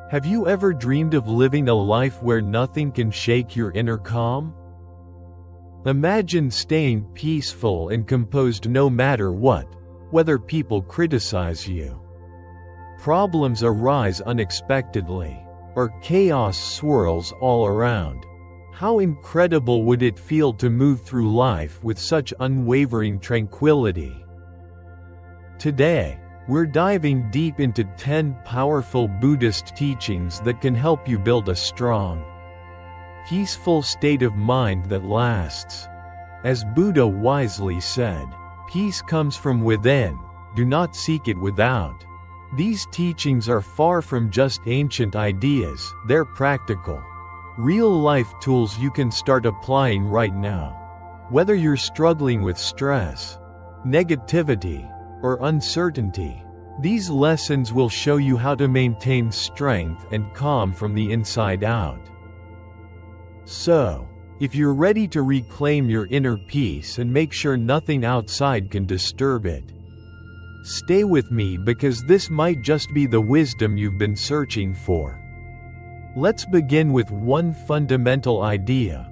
Have you ever dreamed of living a life where nothing can shake your inner calm? Imagine staying peaceful and composed no matter what, whether people criticize you, problems arise unexpectedly, or chaos swirls all around. How incredible would it feel to move through life with such unwavering tranquility? Today, we're diving deep into 10 powerful Buddhist teachings that can help you build a strong, peaceful state of mind that lasts. As Buddha wisely said, "Peace comes from within, do not seek it without." These teachings are far from just ancient ideas, they're practical, real-life tools you can start applying right now. Whether you're struggling with stress, negativity, or uncertainty, these lessons will show you how to maintain strength and calm from the inside out. So, if you're ready to reclaim your inner peace and make sure nothing outside can disturb it, stay with me because this might just be the wisdom you've been searching for. Let's begin with one fundamental idea.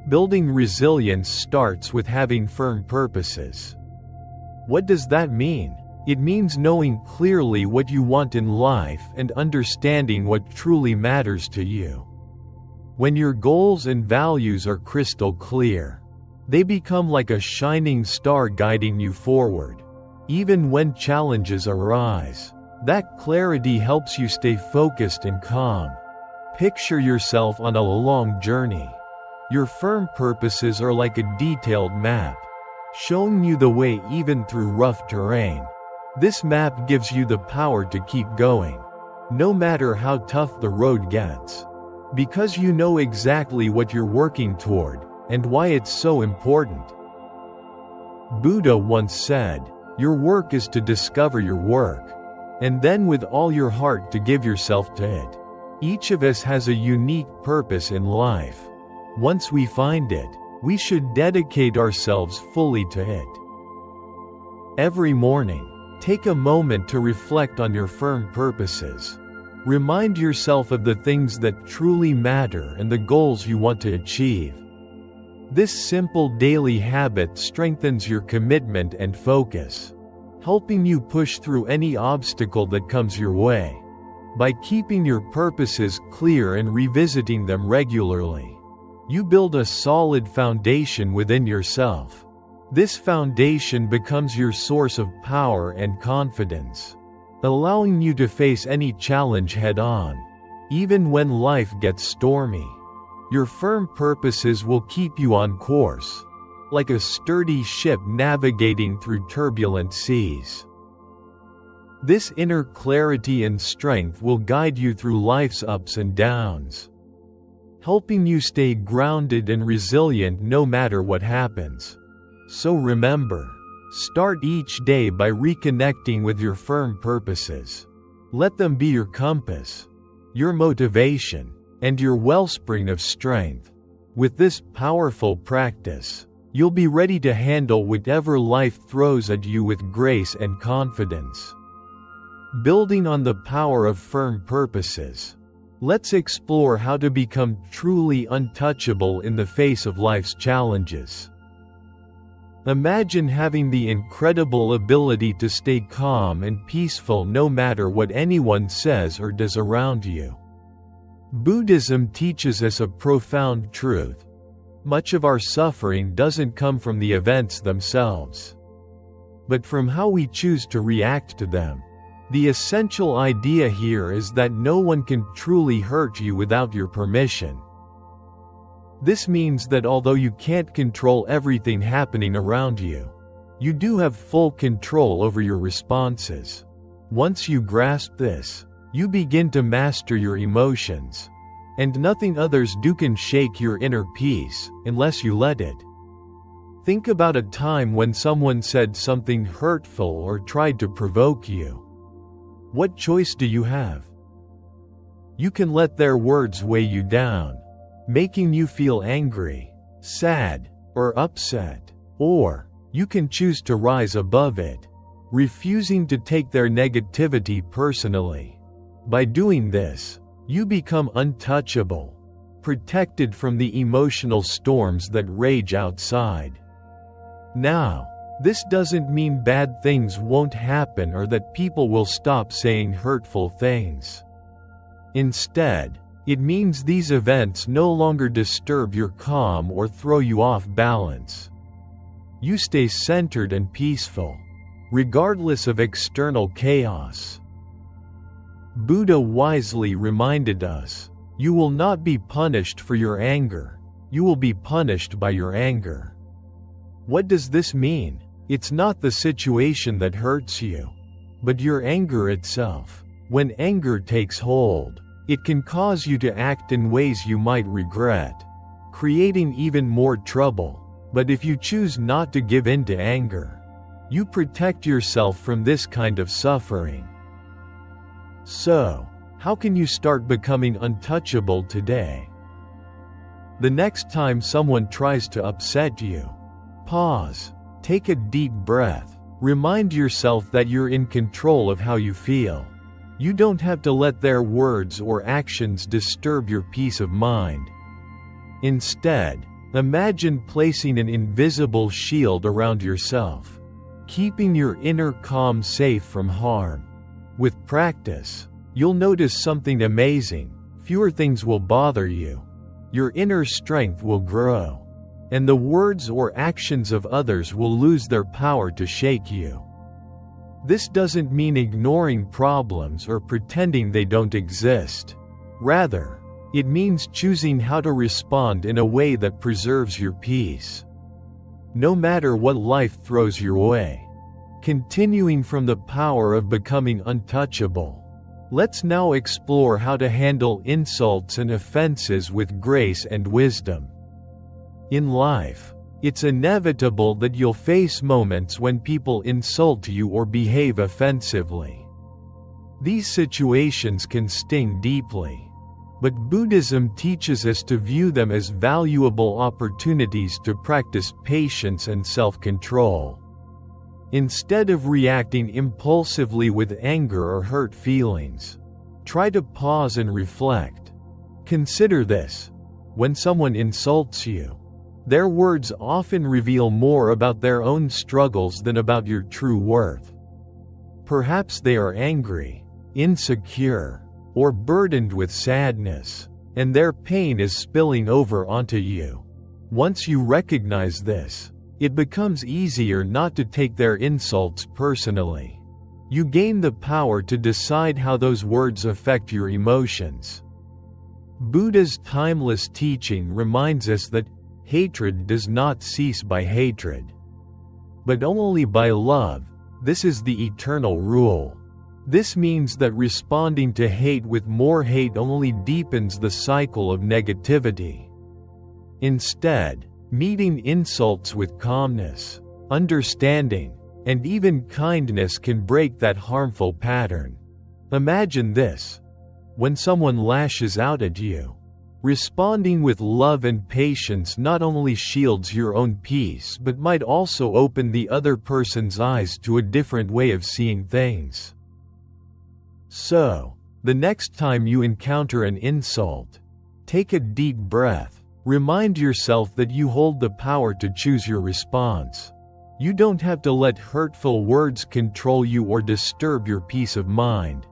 Building resilience starts with having firm purposes. What does that mean? It means knowing clearly what you want in life and understanding what truly matters to you. When your goals and values are crystal clear, they become like a shining star guiding you forward. Even when challenges arise, that clarity helps you stay focused and calm. Picture yourself on a long journey. Your firm purposes are like a detailed map, showing you the way even through rough terrain. This map gives you the power to keep going, no matter how tough the road gets, because you know exactly what you're working toward and why it's so important. Buddha once said, "Your work is to discover your work, and then with all your heart to give yourself to it." Each of us has a unique purpose in life. Once we find it, we should dedicate ourselves fully to it. Every morning, take a moment to reflect on your firm purposes. Remind yourself of the things that truly matter and the goals you want to achieve. This simple daily habit strengthens your commitment and focus, helping you push through any obstacle that comes your way. By keeping your purposes clear and revisiting them regularly, you build a solid foundation within yourself. This foundation becomes your source of power and confidence, allowing you to face any challenge head-on, even when life gets stormy. Your firm purposes will keep you on course, like a sturdy ship navigating through turbulent seas. This inner clarity and strength will guide you through life's ups and downs, helping you stay grounded and resilient no matter what happens. So remember, start each day by reconnecting with your firm purposes. Let them be your compass, your motivation, and your wellspring of strength. With this powerful practice, you'll be ready to handle whatever life throws at you with grace and confidence. Building on the power of firm purposes, let's explore how to become truly untouchable in the face of life's challenges. Imagine having the incredible ability to stay calm and peaceful no matter what anyone says or does around you. Buddhism teaches us a profound truth. Much of our suffering doesn't come from the events themselves, but from how we choose to react to them. The essential idea here is that no one can truly hurt you without your permission. This means that although you can't control everything happening around you, you do have full control over your responses. Once you grasp this, you begin to master your emotions, and nothing others do can shake your inner peace, unless you let it. Think about a time when someone said something hurtful or tried to provoke you. What choice do you have? You can let their words weigh you down, making you feel angry, sad, or upset. Or, you can choose to rise above it, refusing to take their negativity personally. By doing this, You become untouchable, protected from the emotional storms that rage outside. Now, this doesn't mean bad things won't happen or that people will stop saying hurtful things. Instead, it means these events no longer disturb your calm or throw you off balance. You stay centered and peaceful, regardless of external chaos. Buddha wisely reminded us, "You will not be punished for your anger, you will be punished by your anger." What does this mean? It's not the situation that hurts you, but your anger itself. When anger takes hold, it can cause you to act in ways you might regret, creating even more trouble. But if you choose not to give in to anger, you protect yourself from this kind of suffering. So, how can you start becoming untouchable today? The next time someone tries to upset you, pause, take a deep breath, remind yourself that you're in control of how you feel. You don't have to let their words or actions disturb your peace of mind. Instead, imagine placing an invisible shield around yourself, keeping your inner calm safe from harm. With practice, you'll notice something amazing. Fewer things will bother you. Your inner strength will grow, and the words or actions of others will lose their power to shake you. This doesn't mean ignoring problems or pretending they don't exist. Rather, it means choosing how to respond in a way that preserves your peace, no matter what life throws your way. Continuing from the power of becoming untouchable, let's now explore how to handle insults and offenses with grace and wisdom. In life, it's inevitable that you'll face moments when people insult you or behave offensively. These situations can sting deeply, but Buddhism teaches us to view them as valuable opportunities to practice patience and self-control. Instead of reacting impulsively with anger or hurt feelings, try to pause and reflect. Consider this: when someone insults you, their words often reveal more about their own struggles than about your true worth. Perhaps they are angry, insecure, or burdened with sadness, and their pain is spilling over onto you. Once you recognize this, it becomes easier not to take their insults personally. You gain the power to decide how those words affect your emotions. Buddha's timeless teaching reminds us that hatred does not cease by hatred, but only by love. This is the eternal rule. This means that responding to hate with more hate only deepens the cycle of negativity. Instead, meeting insults with calmness, understanding, and even kindness can break that harmful pattern. Imagine this: when someone lashes out at you, responding with love and patience not only shields your own peace but might also open the other person's eyes to a different way of seeing things. So, the next time you encounter an insult, take a deep breath. Remind yourself that you hold the power to choose your response. You don't have to let hurtful words control you or disturb your peace of mind.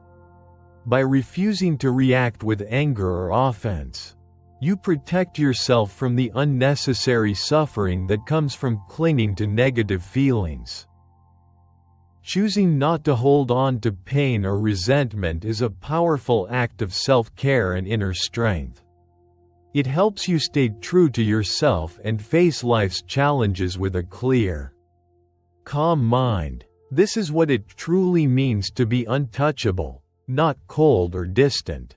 By refusing to react with anger or offense, you protect yourself from the unnecessary suffering that comes from clinging to negative feelings. Choosing not to hold on to pain or resentment is a powerful act of self-care and inner strength. It helps you stay true to yourself and face life's challenges with a clear, calm mind. This is what it truly means to be untouchable, not cold or distant,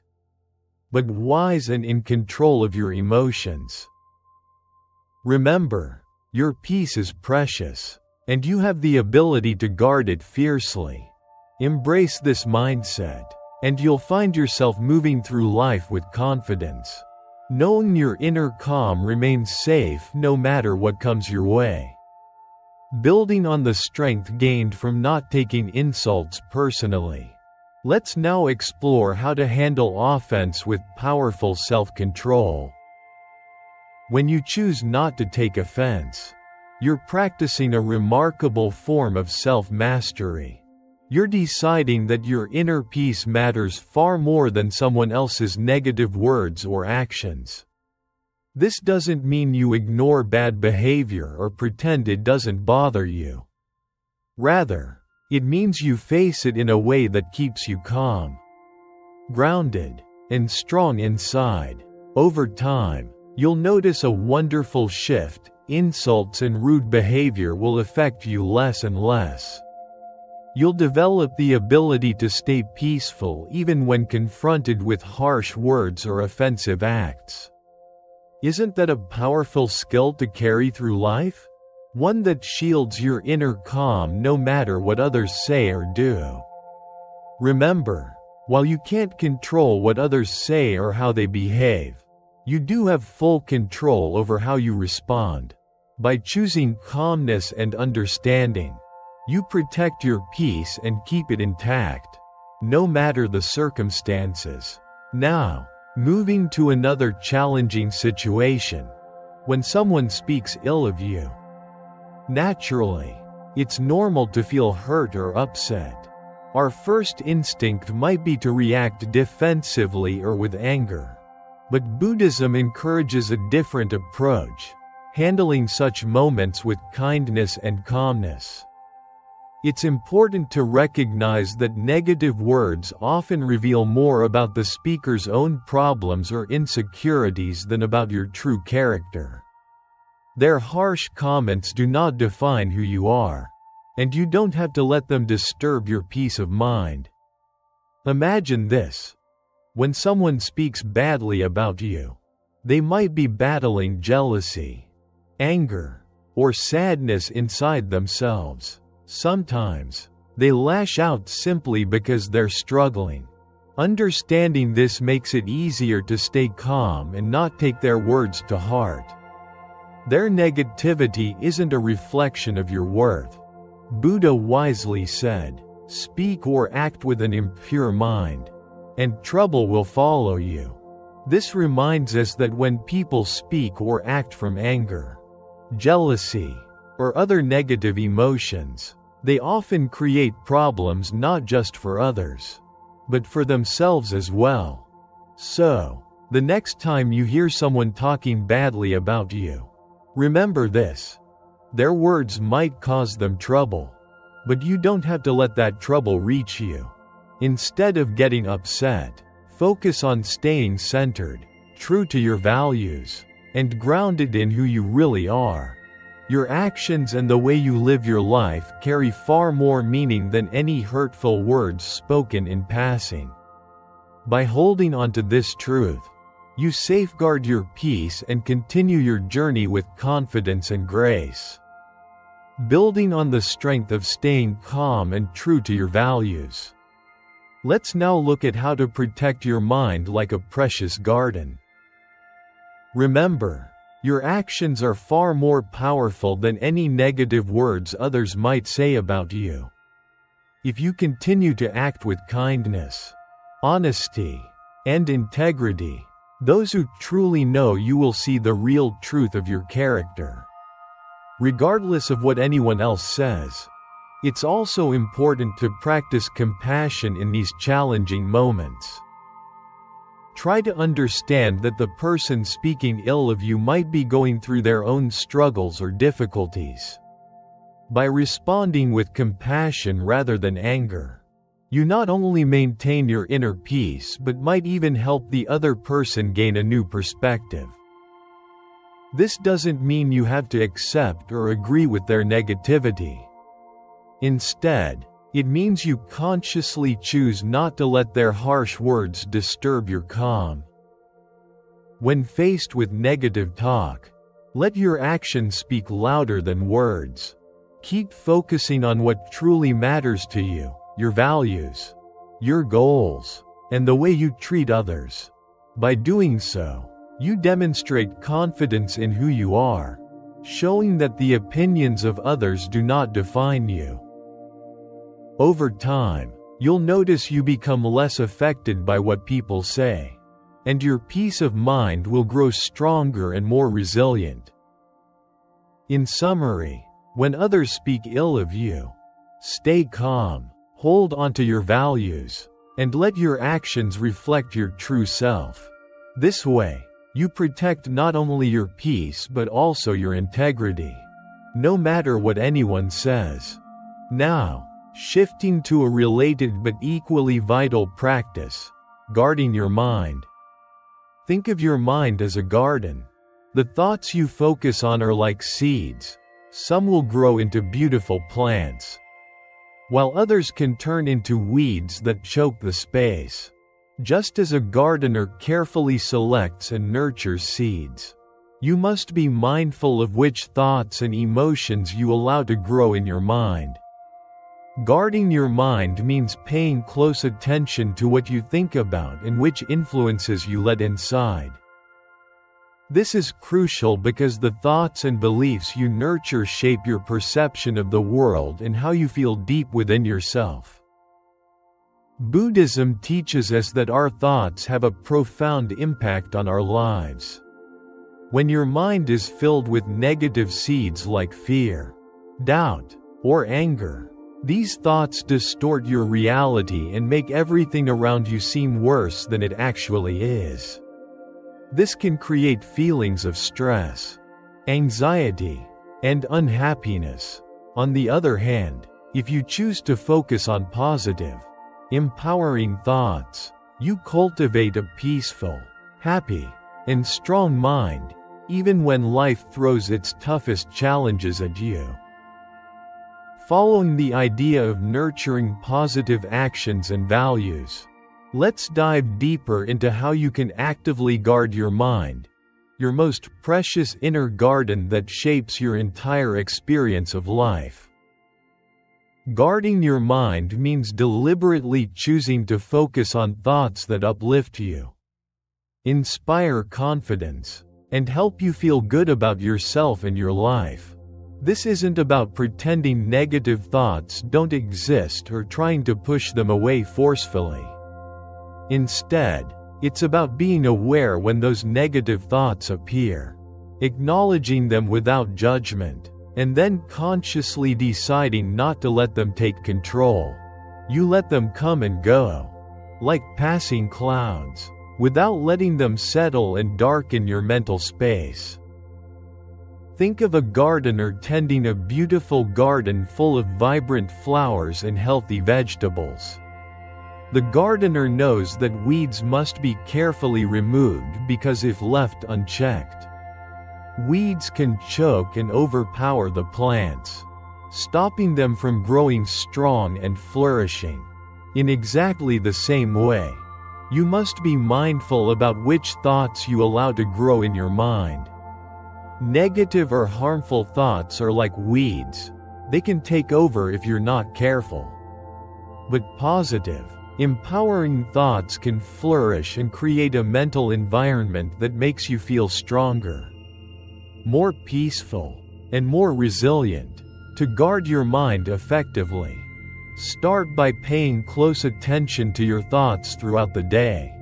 but wise and in control of your emotions. Remember, your peace is precious, and you have the ability to guard it fiercely. Embrace this mindset, and you'll find yourself moving through life with confidence, knowing your inner calm remains safe no matter what comes your way. Building on the strength gained from not taking insults personally, Let's now explore how to handle offense with powerful self-control. When you choose not to take offense, you're practicing a remarkable form of self-mastery. You're deciding that your inner peace matters far more than someone else's negative words or actions. This doesn't mean you ignore bad behavior or pretend it doesn't bother you. Rather, it means you face it in a way that keeps you calm, grounded, and strong inside. Over time, you'll notice a wonderful shift. Insults and rude behavior will affect you less and less. You'll develop the ability to stay peaceful even when confronted with harsh words or offensive acts. Isn't that a powerful skill to carry through life? One that shields your inner calm no matter what others say or do. Remember, while you can't control what others say or how they behave, you do have full control over how you respond. By choosing calmness and understanding, you protect your peace and keep it intact, no matter the circumstances. Now, moving to another challenging situation. When someone speaks ill of you, naturally, it's normal to feel hurt or upset. Our first instinct might be to react defensively or with anger. But Buddhism encourages a different approach, handling such moments with kindness and calmness. It's important to recognize that negative words often reveal more about the speaker's own problems or insecurities than about your true character. Their harsh comments do not define who you are, and you don't have to let them disturb your peace of mind. Imagine this. When someone speaks badly about you, they might be battling jealousy, anger, or sadness inside themselves. Sometimes, they lash out simply because they're struggling. Understanding this makes it easier to stay calm and not take their words to heart. Their negativity isn't a reflection of your worth. Buddha wisely said, "Speak or act with an impure mind, and trouble will follow you." This reminds us that when people speak or act from anger, jealousy, or other negative emotions, they often create problems not just for others, but for themselves as well. So, the next time you hear someone talking badly about you, remember this. Their words might cause them trouble, but you don't have to let that trouble reach you. Instead of getting upset, focus on staying centered, true to your values, and grounded in who you really are. Your actions and the way you live your life carry far more meaning than any hurtful words spoken in passing. By holding on to this truth, you safeguard your peace and continue your journey with confidence and grace. Building on the strength of staying calm and true to your values. Let's now look at how to protect your mind like a precious garden. Remember, your actions are far more powerful than any negative words others might say about you. If you continue to act with kindness, honesty, and integrity, those who truly know you will see the real truth of your character. Regardless of what anyone else says, it's also important to practice compassion in these challenging moments. Try to understand that the person speaking ill of you might be going through their own struggles or difficulties. By responding with compassion rather than anger, you not only maintain your inner peace but might even help the other person gain a new perspective. This doesn't mean you have to accept or agree with their negativity. Instead, it means you consciously choose not to let their harsh words disturb your calm. When faced with negative talk, let your actions speak louder than words. Keep focusing on what truly matters to you, your values, your goals, and the way you treat others. By doing so, you demonstrate confidence in who you are, showing that the opinions of others do not define you. Over time, you'll notice you become less affected by what people say, and your peace of mind will grow stronger and more resilient. In summary, when others speak ill of you, stay calm, hold onto your values, and let your actions reflect your true self. This way, you protect not only your peace but also your integrity, no matter what anyone says. Now, shifting to a related but equally vital practice, guarding your mind. Think of your mind as a garden. The thoughts you focus on are like seeds. Some will grow into beautiful plants, while others can turn into weeds that choke the space. Just as a gardener carefully selects and nurtures seeds, you must be mindful of which thoughts and emotions you allow to grow in your mind. Guarding your mind means paying close attention to what you think about and which influences you let inside. This is crucial because the thoughts and beliefs you nurture shape your perception of the world and how you feel deep within yourself. Buddhism teaches us that our thoughts have a profound impact on our lives. When your mind is filled with negative seeds like fear, doubt, or anger, these thoughts distort your reality and make everything around you seem worse than it actually is. This can create feelings of stress, anxiety, and unhappiness. On the other hand, if you choose to focus on positive, empowering thoughts, you cultivate a peaceful, happy, and strong mind, even when life throws its toughest challenges at you. Following the idea of nurturing positive actions and values, let's dive deeper into how you can actively guard your mind, your most precious inner garden that shapes your entire experience of life. Guarding your mind means deliberately choosing to focus on thoughts that uplift you, inspire confidence, and help you feel good about yourself and your life. This isn't about pretending negative thoughts don't exist or trying to push them away forcefully. Instead, it's about being aware when those negative thoughts appear, acknowledging them without judgment, and then consciously deciding not to let them take control. You let them come and go, like passing clouds, without letting them settle and darken your mental space. Think of a gardener tending a beautiful garden full of vibrant flowers and healthy vegetables. The gardener knows that weeds must be carefully removed because if left unchecked, weeds can choke and overpower the plants, stopping them from growing strong and flourishing. In exactly the same way, you must be mindful about which thoughts you allow to grow in your mind. Negative or harmful thoughts are like weeds. They can take over if you're not careful. But positive, empowering thoughts can flourish and create a mental environment that makes you feel stronger, more peaceful, and more resilient. To guard your mind effectively, start by paying close attention to your thoughts throughout the day.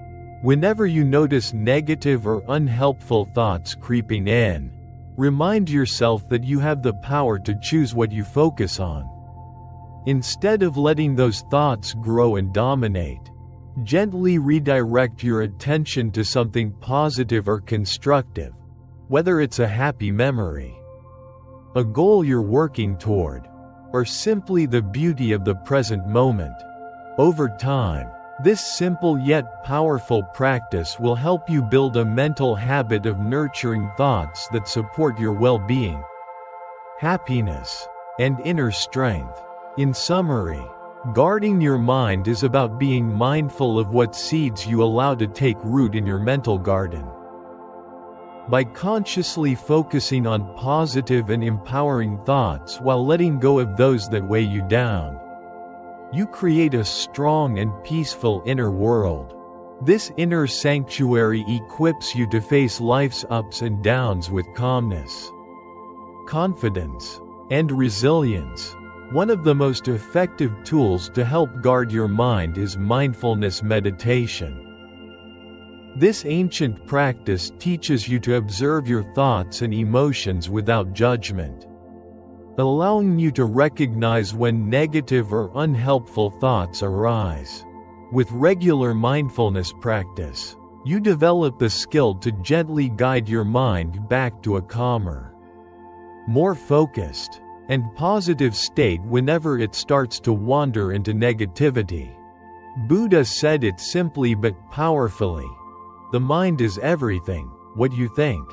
Whenever you notice negative or unhelpful thoughts creeping in, remind yourself that you have the power to choose what you focus on. Instead of letting those thoughts grow and dominate, gently redirect your attention to something positive or constructive, whether it's a happy memory, a goal you're working toward, or simply the beauty of the present moment. Over time, this simple yet powerful practice will help you build a mental habit of nurturing thoughts that support your well-being, happiness, and inner strength. In summary, guarding your mind is about being mindful of what seeds you allow to take root in your mental garden. By consciously focusing on positive and empowering thoughts while letting go of those that weigh you down, you create a strong and peaceful inner world. This inner sanctuary equips you to face life's ups and downs with calmness, confidence, and resilience. One of the most effective tools to help guard your mind is mindfulness meditation. This ancient practice teaches you to observe your thoughts and emotions without judgment, allowing you to recognize when negative or unhelpful thoughts arise. With regular mindfulness practice, you develop the skill to gently guide your mind back to a calmer, more focused, and positive state whenever it starts to wander into negativity. Buddha said it simply but powerfully: the mind is everything. What you think,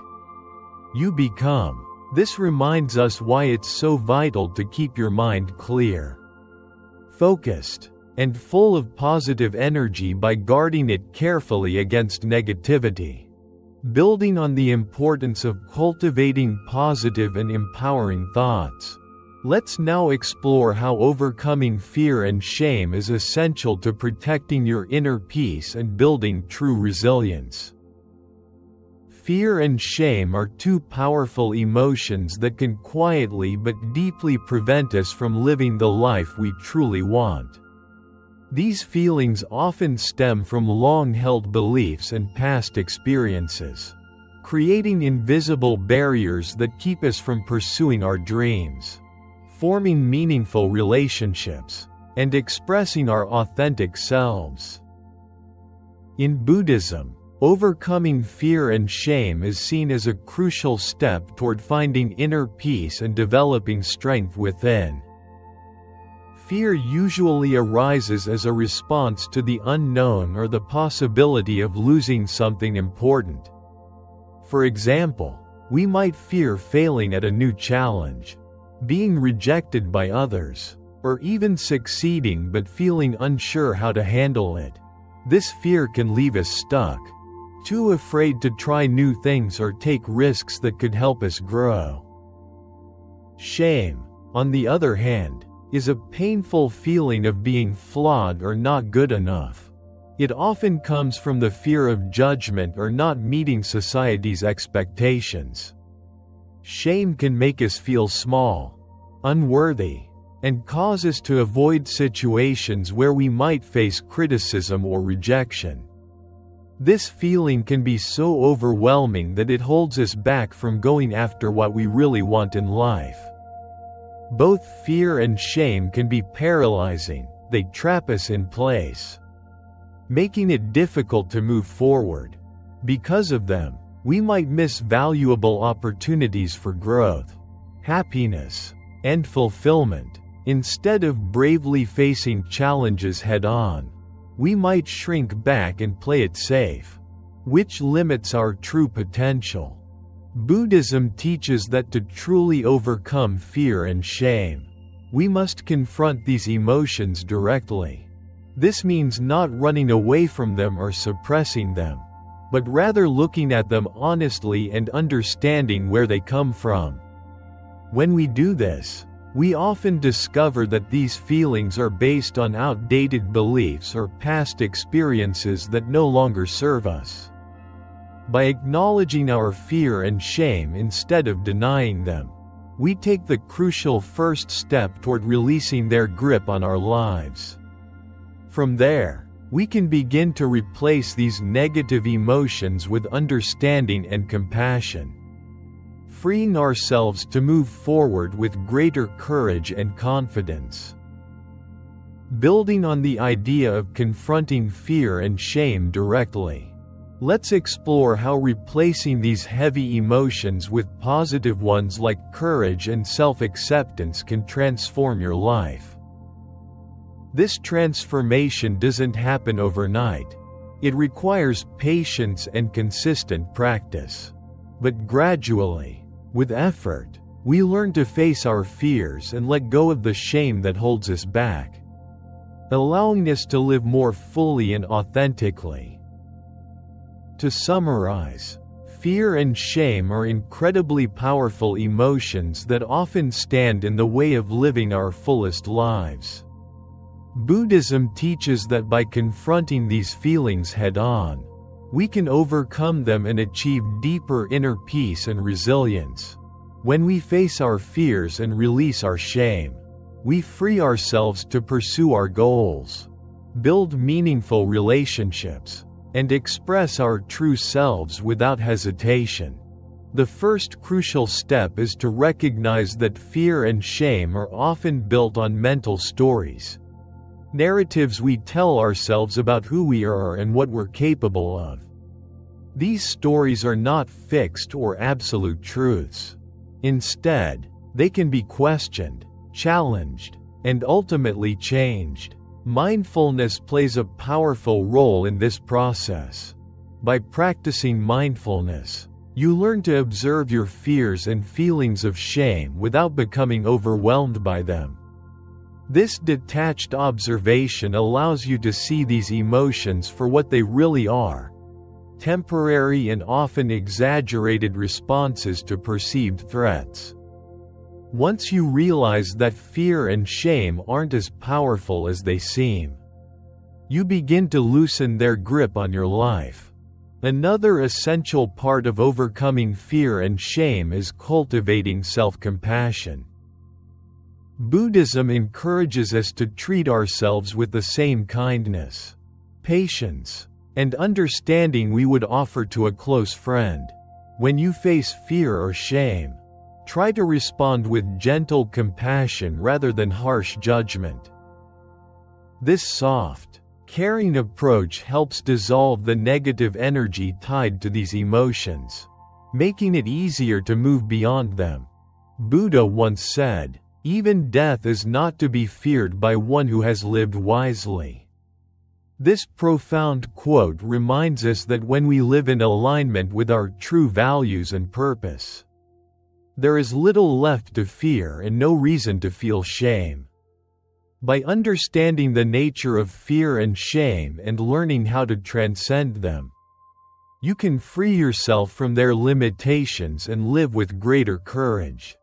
you become. This reminds us why it's so vital to keep your mind clear, focused, and full of positive energy by guarding it carefully against negativity. Building on the importance of cultivating positive and empowering thoughts, let's now explore how overcoming fear and shame is essential to protecting your inner peace and building true resilience. Fear and shame are two powerful emotions that can quietly but deeply prevent us from living the life we truly want. These feelings often stem from long-held beliefs and past experiences, creating invisible barriers that keep us from pursuing our dreams, forming meaningful relationships, and expressing our authentic selves. In Buddhism, overcoming fear and shame is seen as a crucial step toward finding inner peace and developing strength within. Fear usually arises as a response to the unknown or the possibility of losing something important. For example, we might fear failing at a new challenge, being rejected by others, or even succeeding but feeling unsure how to handle it. This fear can leave us stuck, too afraid to try new things or take risks that could help us grow. Shame, on the other hand, is a painful feeling of being flawed or not good enough. It often comes from the fear of judgment or not meeting society's expectations. Shame can make us feel small, unworthy, and cause us to avoid situations where we might face criticism or rejection. This feeling can be so overwhelming that it holds us back from going after what we really want in life. Both fear and shame can be paralyzing. They trap us in place, making it difficult to move forward. Because of them, we might miss valuable opportunities for growth, happiness, and fulfillment. Instead of bravely facing challenges head-on, we might shrink back and play it safe, which limits our true potential. Buddhism teaches that to truly overcome fear and shame, we must confront these emotions directly. This means not running away from them or suppressing them, but rather looking at them honestly and understanding where they come from. When we do this, we often discover that these feelings are based on outdated beliefs or past experiences that no longer serve us. By acknowledging our fear and shame instead of denying them, we take the crucial first step toward releasing their grip on our lives. From there, we can begin to replace these negative emotions with understanding and compassion, freeing ourselves to move forward with greater courage and confidence. Building on the idea of confronting fear and shame directly, let's explore how replacing these heavy emotions with positive ones like courage and self-acceptance can transform your life. This transformation doesn't happen overnight. It requires patience and consistent practice. But gradually, with effort, we learn to face our fears and let go of the shame that holds us back, allowing us to live more fully and authentically. To summarize, fear and shame are incredibly powerful emotions that often stand in the way of living our fullest lives. Buddhism teaches that by confronting these feelings head-on, we can overcome them and achieve deeper inner peace and resilience. When we face our fears and release our shame, we free ourselves to pursue our goals, build meaningful relationships, and express our true selves without hesitation. The first crucial step is to recognize that fear and shame are often built on mental stories, narratives we tell ourselves about who we are and what we're capable of. These stories are not fixed or absolute truths. Instead, they can be questioned, challenged, and ultimately changed. Mindfulness plays a powerful role in this process. By practicing mindfulness, you learn to observe your fears and feelings of shame without becoming overwhelmed by them. This detached observation allows you to see these emotions for what they really are: temporary and often exaggerated responses to perceived threats. Once you realize that fear and shame aren't as powerful as they seem, you begin to loosen their grip on your life. Another essential part of overcoming fear and shame is cultivating self-compassion. Buddhism encourages us to treat ourselves with the same kindness, patience, and understanding we would offer to a close friend. When you face fear or shame, try to respond with gentle compassion rather than harsh judgment. This soft, caring approach helps dissolve the negative energy tied to these emotions, making it easier to move beyond them. Buddha once said, "Even death is not to be feared by one who has lived wisely." This profound quote reminds us that when we live in alignment with our true values and purpose, there is little left to fear and no reason to feel shame. By understanding the nature of fear and shame and learning how to transcend them, you can free yourself from their limitations and live with greater courage,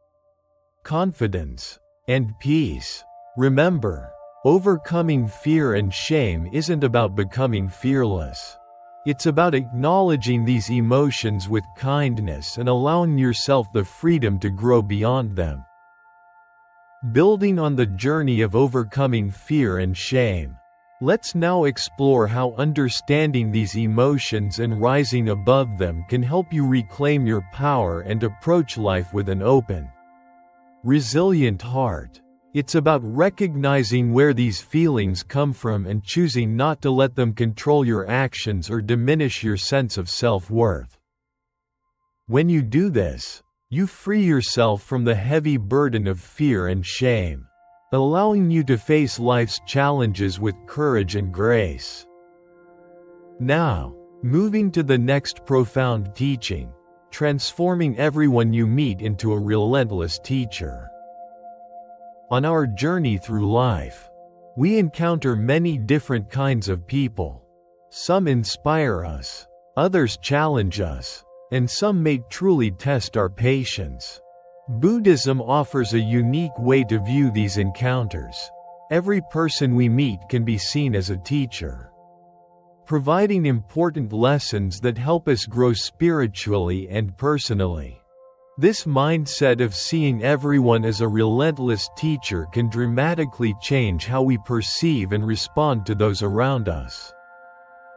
confidence, and peace. Remember, overcoming fear and shame isn't about becoming fearless. It's about acknowledging these emotions with kindness and allowing yourself the freedom to grow beyond them. Building on the journey of overcoming fear and shame, let's now explore how understanding these emotions and rising above them can help you reclaim your power and approach life with an open, resilient heart. It's about recognizing where these feelings come from and choosing not to let them control your actions or diminish your sense of self-worth. When you do this, you free yourself from the heavy burden of fear and shame, allowing you to face life's challenges with courage and grace. Now, moving to the next profound teaching, transforming everyone you meet into a relentless teacher. On our journey through life, we encounter many different kinds of people. Some inspire us, others challenge us, and some may truly test our patience. Buddhism offers a unique way to view these encounters. Every person we meet can be seen as a teacher, providing important lessons that help us grow spiritually and personally. This mindset of seeing everyone as a relentless teacher can dramatically change how we perceive and respond to those around us,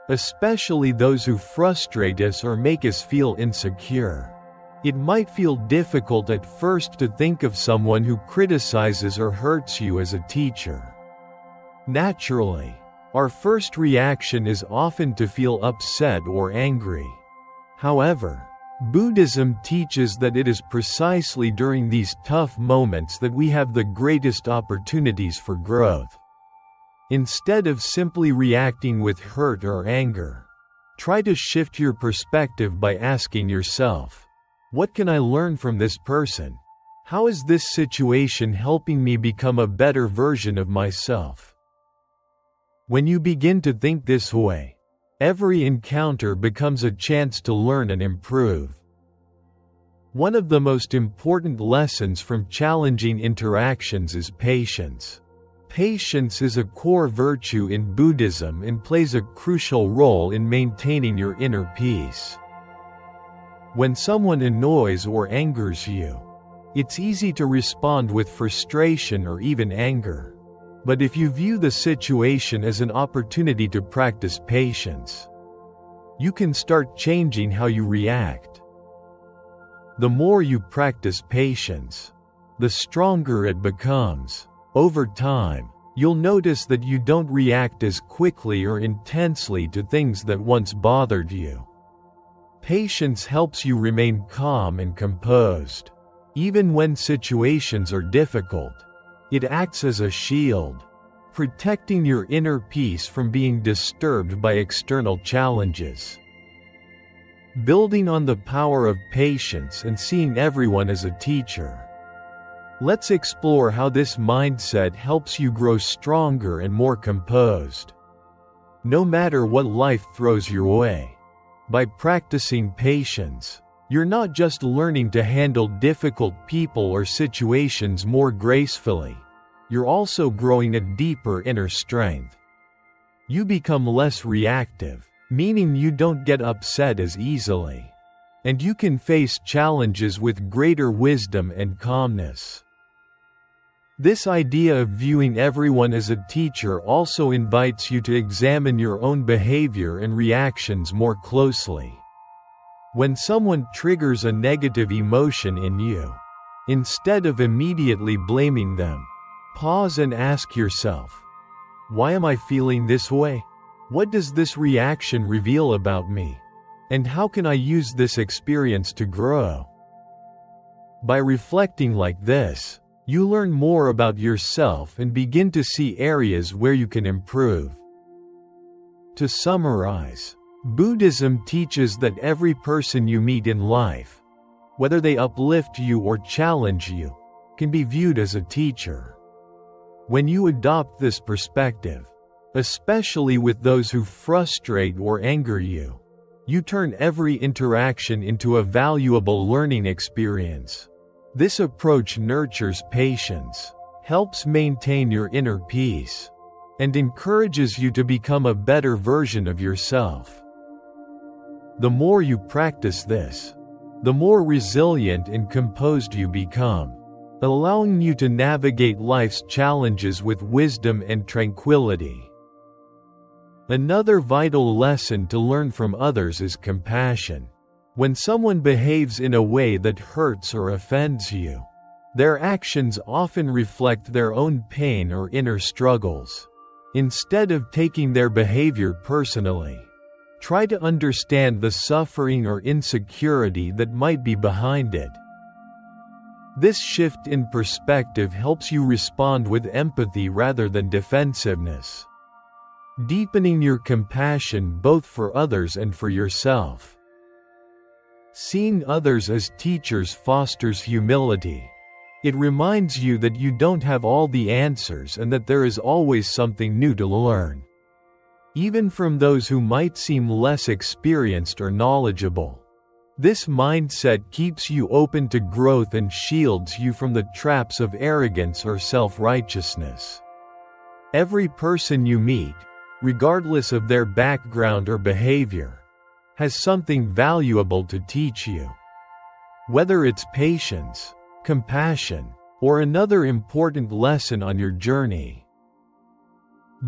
especially those who frustrate us or make us feel insecure. It might feel difficult at first to think of someone who criticizes or hurts you as a teacher. Naturally, our first reaction is often to feel upset or angry. However, Buddhism teaches that it is precisely during these tough moments that we have the greatest opportunities for growth. Instead of simply reacting with hurt or anger, try to shift your perspective by asking yourself, what can I learn from this person? How is this situation helping me become a better version of myself? When you begin to think this way, every encounter becomes a chance to learn and improve. One of the most important lessons from challenging interactions is patience. Patience is a core virtue in Buddhism and plays a crucial role in maintaining your inner peace. When someone annoys or angers you, It's easy to respond with frustration or even anger. But if you view the situation as an opportunity to practice patience, you can start changing how you react. The more you practice patience, the stronger it becomes. Over time, you'll notice that you don't react as quickly or intensely to things that once bothered you. Patience helps you remain calm and composed. Even when situations are difficult, it acts as a shield, protecting your inner peace from being disturbed by external challenges. Building on the power of patience and seeing everyone as a teacher, let's explore how this mindset helps you grow stronger and more composed, no matter what life throws your way. By practicing patience, you're not just learning to handle difficult people or situations more gracefully, you're also growing a deeper inner strength. You become less reactive, meaning you don't get upset as easily, and you can face challenges with greater wisdom and calmness. This idea of viewing everyone as a teacher also invites you to examine your own behavior and reactions more closely. When someone triggers a negative emotion in you, instead of immediately blaming them, pause and ask yourself, why am I feeling this way? What does this reaction reveal about me? And how can I use this experience to grow? By reflecting like this, you learn more about yourself and begin to see areas where you can improve. To summarize, Buddhism teaches that every person you meet in life, whether they uplift you or challenge you, can be viewed as a teacher. When you adopt this perspective, especially with those who frustrate or anger you, you turn every interaction into a valuable learning experience. This approach nurtures patience, helps maintain your inner peace, and encourages you to become a better version of yourself. The more you practice this, the more resilient and composed you become, allowing you to navigate life's challenges with wisdom and tranquility. Another vital lesson to learn from others is compassion. When someone behaves in a way that hurts or offends you, their actions often reflect their own pain or inner struggles. Instead of taking their behavior personally, try to understand the suffering or insecurity that might be behind it. This shift in perspective helps you respond with empathy rather than defensiveness, deepening your compassion both for others and for yourself. Seeing others as teachers fosters humility. It reminds you that you don't have all the answers and that there is always something new to learn, even from those who might seem less experienced or knowledgeable. This mindset keeps you open to growth and shields you from the traps of arrogance or self-righteousness. Every person you meet, regardless of their background or behavior, has something valuable to teach you. Whether it's patience, compassion, or another important lesson on your journey.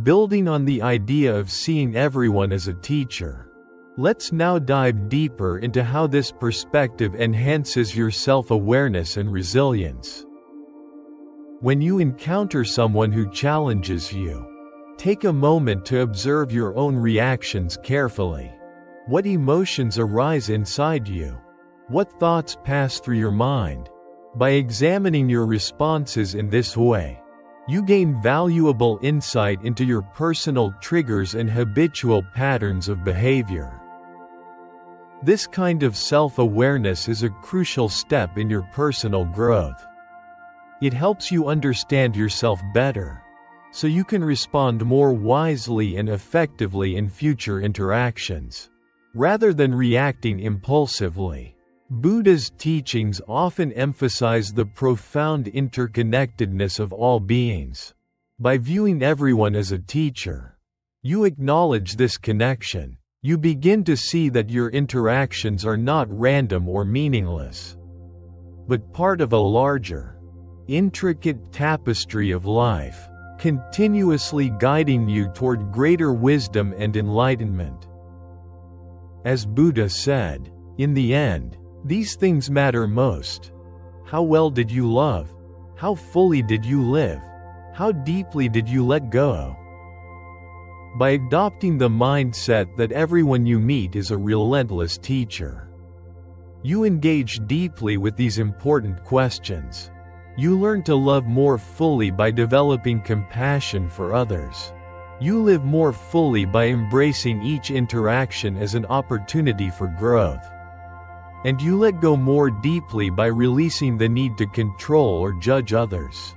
Building on the idea of seeing everyone as a teacher, let's now dive deeper into how this perspective enhances your self-awareness and resilience. When you encounter someone who challenges you, take a moment to observe your own reactions carefully. What emotions arise inside you? What thoughts pass through your mind? By examining your responses in this way, you gain valuable insight into your personal triggers and habitual patterns of behavior. This kind of self-awareness is a crucial step in your personal growth. It helps you understand yourself better, so you can respond more wisely and effectively in future interactions, rather than reacting impulsively. Buddha's teachings often emphasize the profound interconnectedness of all beings. By viewing everyone as a teacher, you acknowledge this connection. You begin to see that your interactions are not random or meaningless, but part of a larger, intricate tapestry of life, continuously guiding you toward greater wisdom and enlightenment. As Buddha said, in the end, these things matter most. How well did you love? How fully did you live? How deeply did you let go? By adopting the mindset that everyone you meet is a relentless teacher, you engage deeply with these important questions. You learn to love more fully by developing compassion for others. You live more fully by embracing each interaction as an opportunity for growth. And you let go more deeply by releasing the need to control or judge others.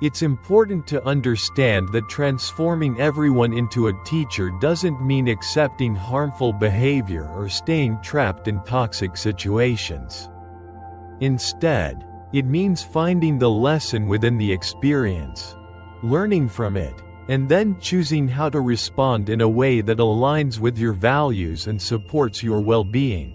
It's important to understand that transforming everyone into a teacher doesn't mean accepting harmful behavior or staying trapped in toxic situations. Instead, it means finding the lesson within the experience, learning from it, and then choosing how to respond in a way that aligns with your values and supports your well-being.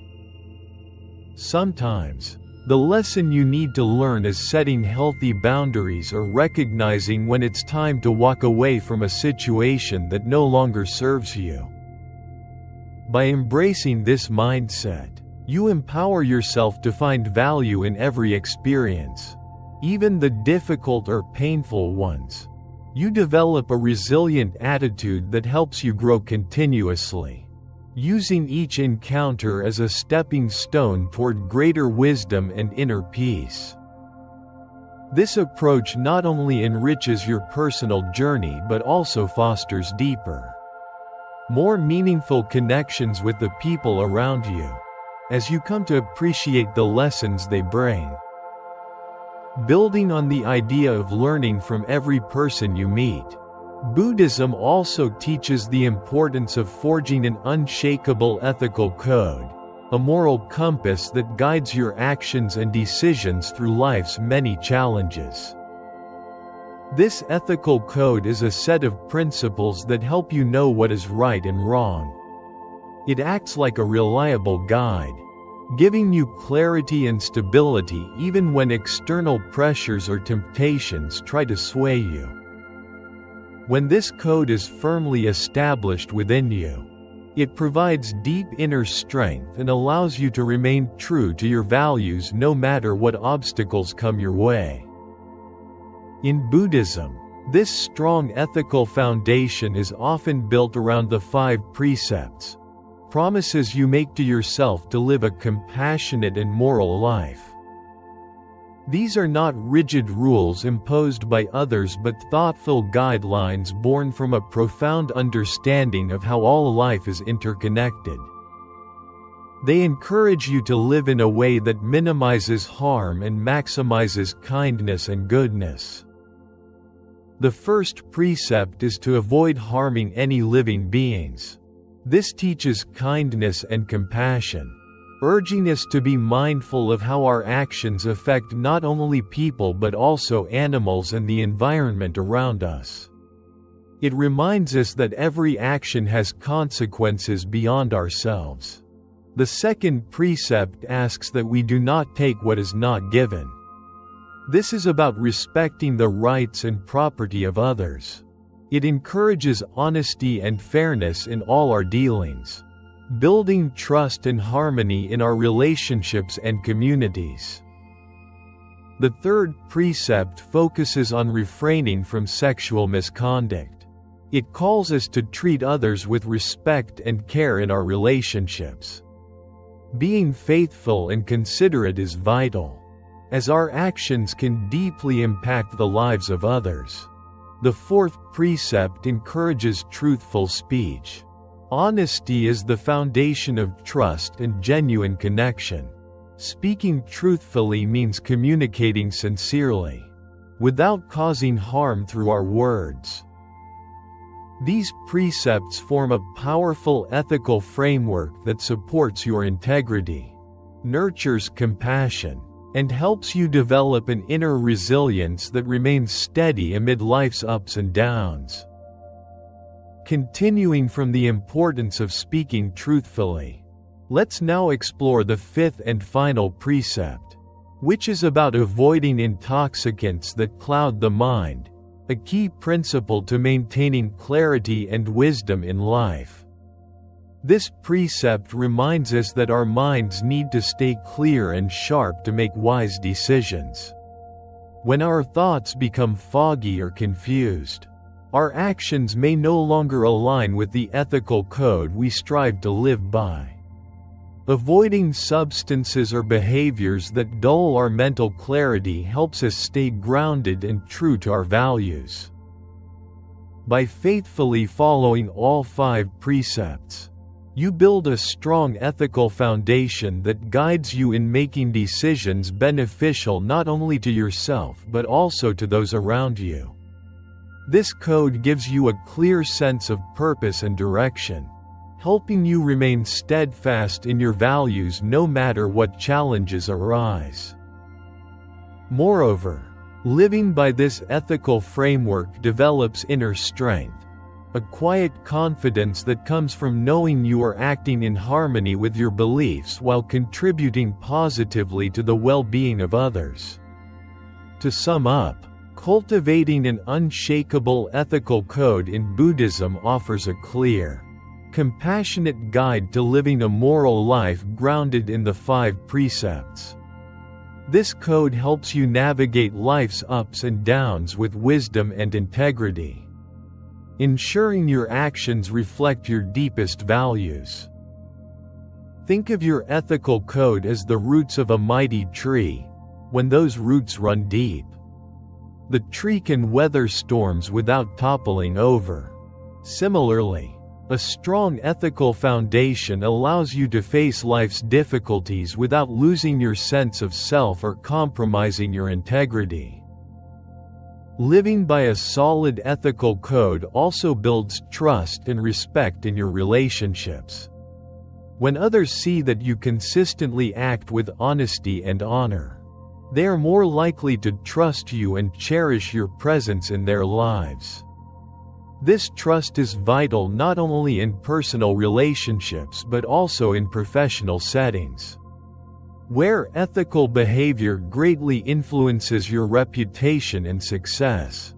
Sometimes, the lesson you need to learn is setting healthy boundaries or recognizing when it's time to walk away from a situation that no longer serves you. By embracing this mindset, you empower yourself to find value in every experience, even the difficult or painful ones. You develop a resilient attitude that helps you grow continuously, using each encounter as a stepping stone toward greater wisdom and inner peace. This approach not only enriches your personal journey but also fosters deeper, more meaningful connections with the people around you, as you come to appreciate the lessons they bring. Building on the idea of learning from every person you meet, Buddhism also teaches the importance of forging an unshakable ethical code, a moral compass that guides your actions and decisions through life's many challenges. This ethical code is a set of principles that help you know what is right and wrong. It acts like a reliable guide, giving you clarity and stability even when external pressures or temptations try to sway you. When this code is firmly established within you, it provides deep inner strength and allows you to remain true to your values no matter what obstacles come your way. In Buddhism, this strong ethical foundation is often built around the 5 precepts, promises you make to yourself to live a compassionate and moral life. These are not rigid rules imposed by others but thoughtful guidelines born from a profound understanding of how all life is interconnected. They encourage you to live in a way that minimizes harm and maximizes kindness and goodness. The first precept is to avoid harming any living beings. This teaches kindness and compassion, urging us to be mindful of how our actions affect not only people but also animals and the environment around us. It reminds us that every action has consequences beyond ourselves. The second precept asks that we do not take what is not given. This is about respecting the rights and property of others. It encourages honesty and fairness in all our dealings, building trust and harmony in our relationships and communities. The third precept focuses on refraining from sexual misconduct. It calls us to treat others with respect and care in our relationships. Being faithful and considerate is vital, as our actions can deeply impact the lives of others. The fourth precept encourages truthful speech. Honesty is the foundation of trust and genuine connection. Speaking truthfully means communicating sincerely, without causing harm through our words. These precepts form a powerful ethical framework that supports your integrity, nurtures compassion, and helps you develop an inner resilience that remains steady amid life's ups and downs. Continuing from the importance of speaking truthfully, let's now explore the fifth and final precept, which is about avoiding intoxicants that cloud the mind, a key principle to maintaining clarity and wisdom in life. This precept reminds us that our minds need to stay clear and sharp to make wise decisions. When our thoughts become foggy or confused, our actions may no longer align with the ethical code we strive to live by. Avoiding substances or behaviors that dull our mental clarity helps us stay grounded and true to our values. By faithfully following all 5 precepts, you build a strong ethical foundation that guides you in making decisions beneficial not only to yourself but also to those around you. This code gives you a clear sense of purpose and direction, helping you remain steadfast in your values no matter what challenges arise. Moreover, living by this ethical framework develops inner strength, a quiet confidence that comes from knowing you are acting in harmony with your beliefs while contributing positively to the well-being of others. To sum up, cultivating an unshakable ethical code in Buddhism offers a clear, compassionate guide to living a moral life grounded in the 5 precepts. This code helps you navigate life's ups and downs with wisdom and integrity, ensuring your actions reflect your deepest values. Think of your ethical code as the roots of a mighty tree. When those roots run deep, the tree can weather storms without toppling over. Similarly, a strong ethical foundation allows you to face life's difficulties without losing your sense of self or compromising your integrity. Living by a solid ethical code also builds trust and respect in your relationships. When others see that you consistently act with honesty and honor, they are more likely to trust you and cherish your presence in their lives. This trust is vital not only in personal relationships but also in professional settings, where ethical behavior greatly influences your reputation and success.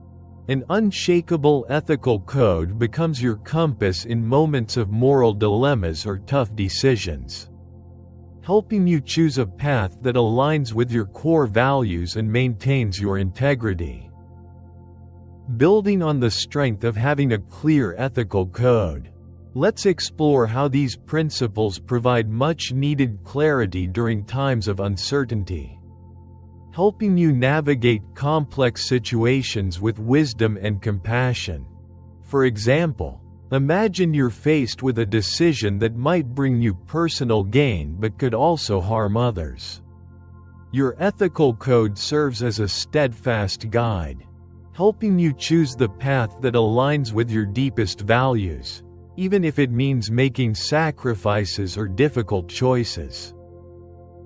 An unshakable ethical code becomes your compass in moments of moral dilemmas or tough decisions, helping you choose a path that aligns with your core values and maintains your integrity. Building on the strength of having a clear ethical code, let's explore how these principles provide much-needed clarity during times of uncertainty, helping you navigate complex situations with wisdom and compassion. For example, imagine you're faced with a decision that might bring you personal gain but could also harm others. Your ethical code serves as a steadfast guide, helping you choose the path that aligns with your deepest values, even if it means making sacrifices or difficult choices.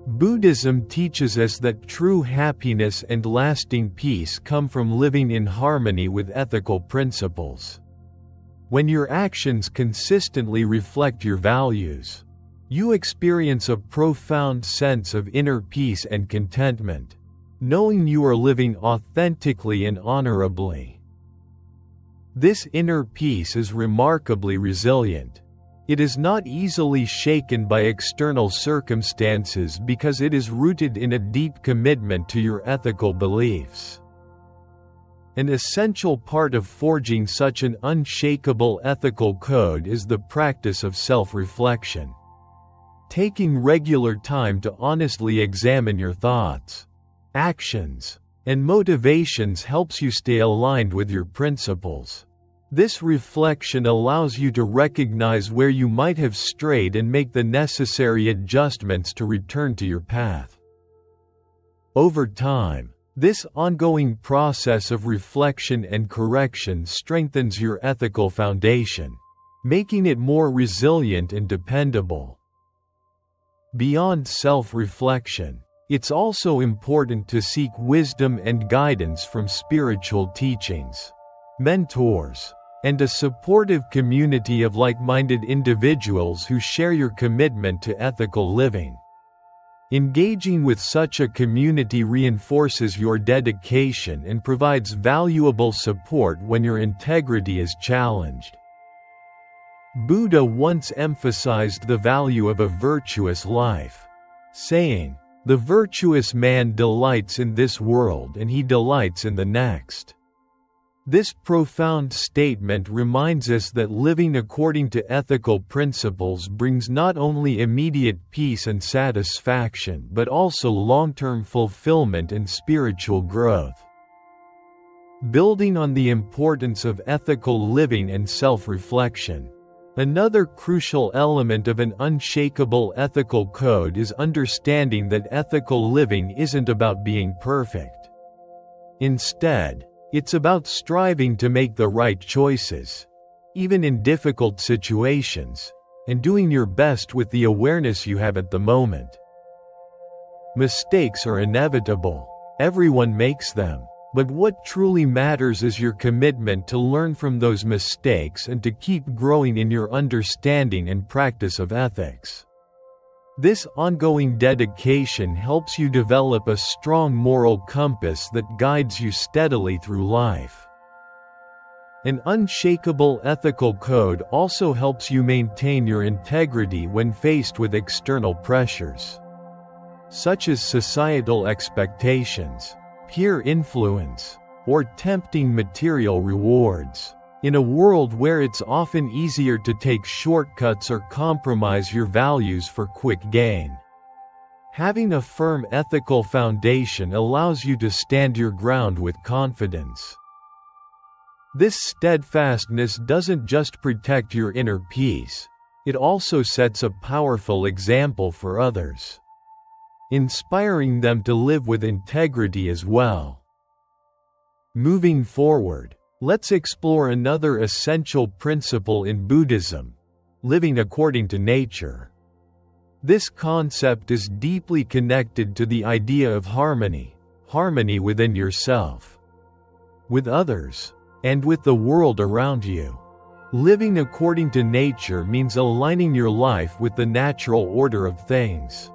Buddhism teaches us that true happiness and lasting peace come from living in harmony with ethical principles. When your actions consistently reflect your values, you experience a profound sense of inner peace and contentment, knowing you are living authentically and honorably. This inner peace is remarkably resilient. It is not easily shaken by external circumstances because it is rooted in a deep commitment to your ethical beliefs. An essential part of forging such an unshakable ethical code is the practice of self-reflection. Taking regular time to honestly examine your thoughts, actions, and motivations helps you stay aligned with your principles. This reflection allows you to recognize where you might have strayed and make the necessary adjustments to return to your path. Over time, this ongoing process of reflection and correction strengthens your ethical foundation, making it more resilient and dependable. Beyond self-reflection, it's also important to seek wisdom and guidance from spiritual teachings, mentors, and a supportive community of like-minded individuals who share your commitment to ethical living. Engaging with such a community reinforces your dedication and provides valuable support when your integrity is challenged. Buddha once emphasized the value of a virtuous life, saying, "The virtuous man delights in this world and he delights in the next." This profound statement reminds us that living according to ethical principles brings not only immediate peace and satisfaction but also long-term fulfillment and spiritual growth. Building on the importance of ethical living and self-reflection, another crucial element of an unshakable ethical code is understanding that ethical living isn't about being perfect. Instead, it's about striving to make the right choices, even in difficult situations, and doing your best with the awareness you have at the moment. Mistakes are inevitable. Everyone makes them. But what truly matters is your commitment to learn from those mistakes and to keep growing in your understanding and practice of ethics. This ongoing dedication helps you develop a strong moral compass that guides you steadily through life. An unshakable ethical code also helps you maintain your integrity when faced with external pressures, such as societal expectations, peer influence, or tempting material rewards. In a world where it's often easier to take shortcuts or compromise your values for quick gain, having a firm ethical foundation allows you to stand your ground with confidence. This steadfastness doesn't just protect your inner peace, it also sets a powerful example for others, inspiring them to live with integrity as well. Moving forward, let's explore another essential principle in Buddhism: living according to nature. This concept is deeply connected to the idea of harmony within yourself, with others, and with the world around you. Living according to nature means aligning your life with the natural order of things.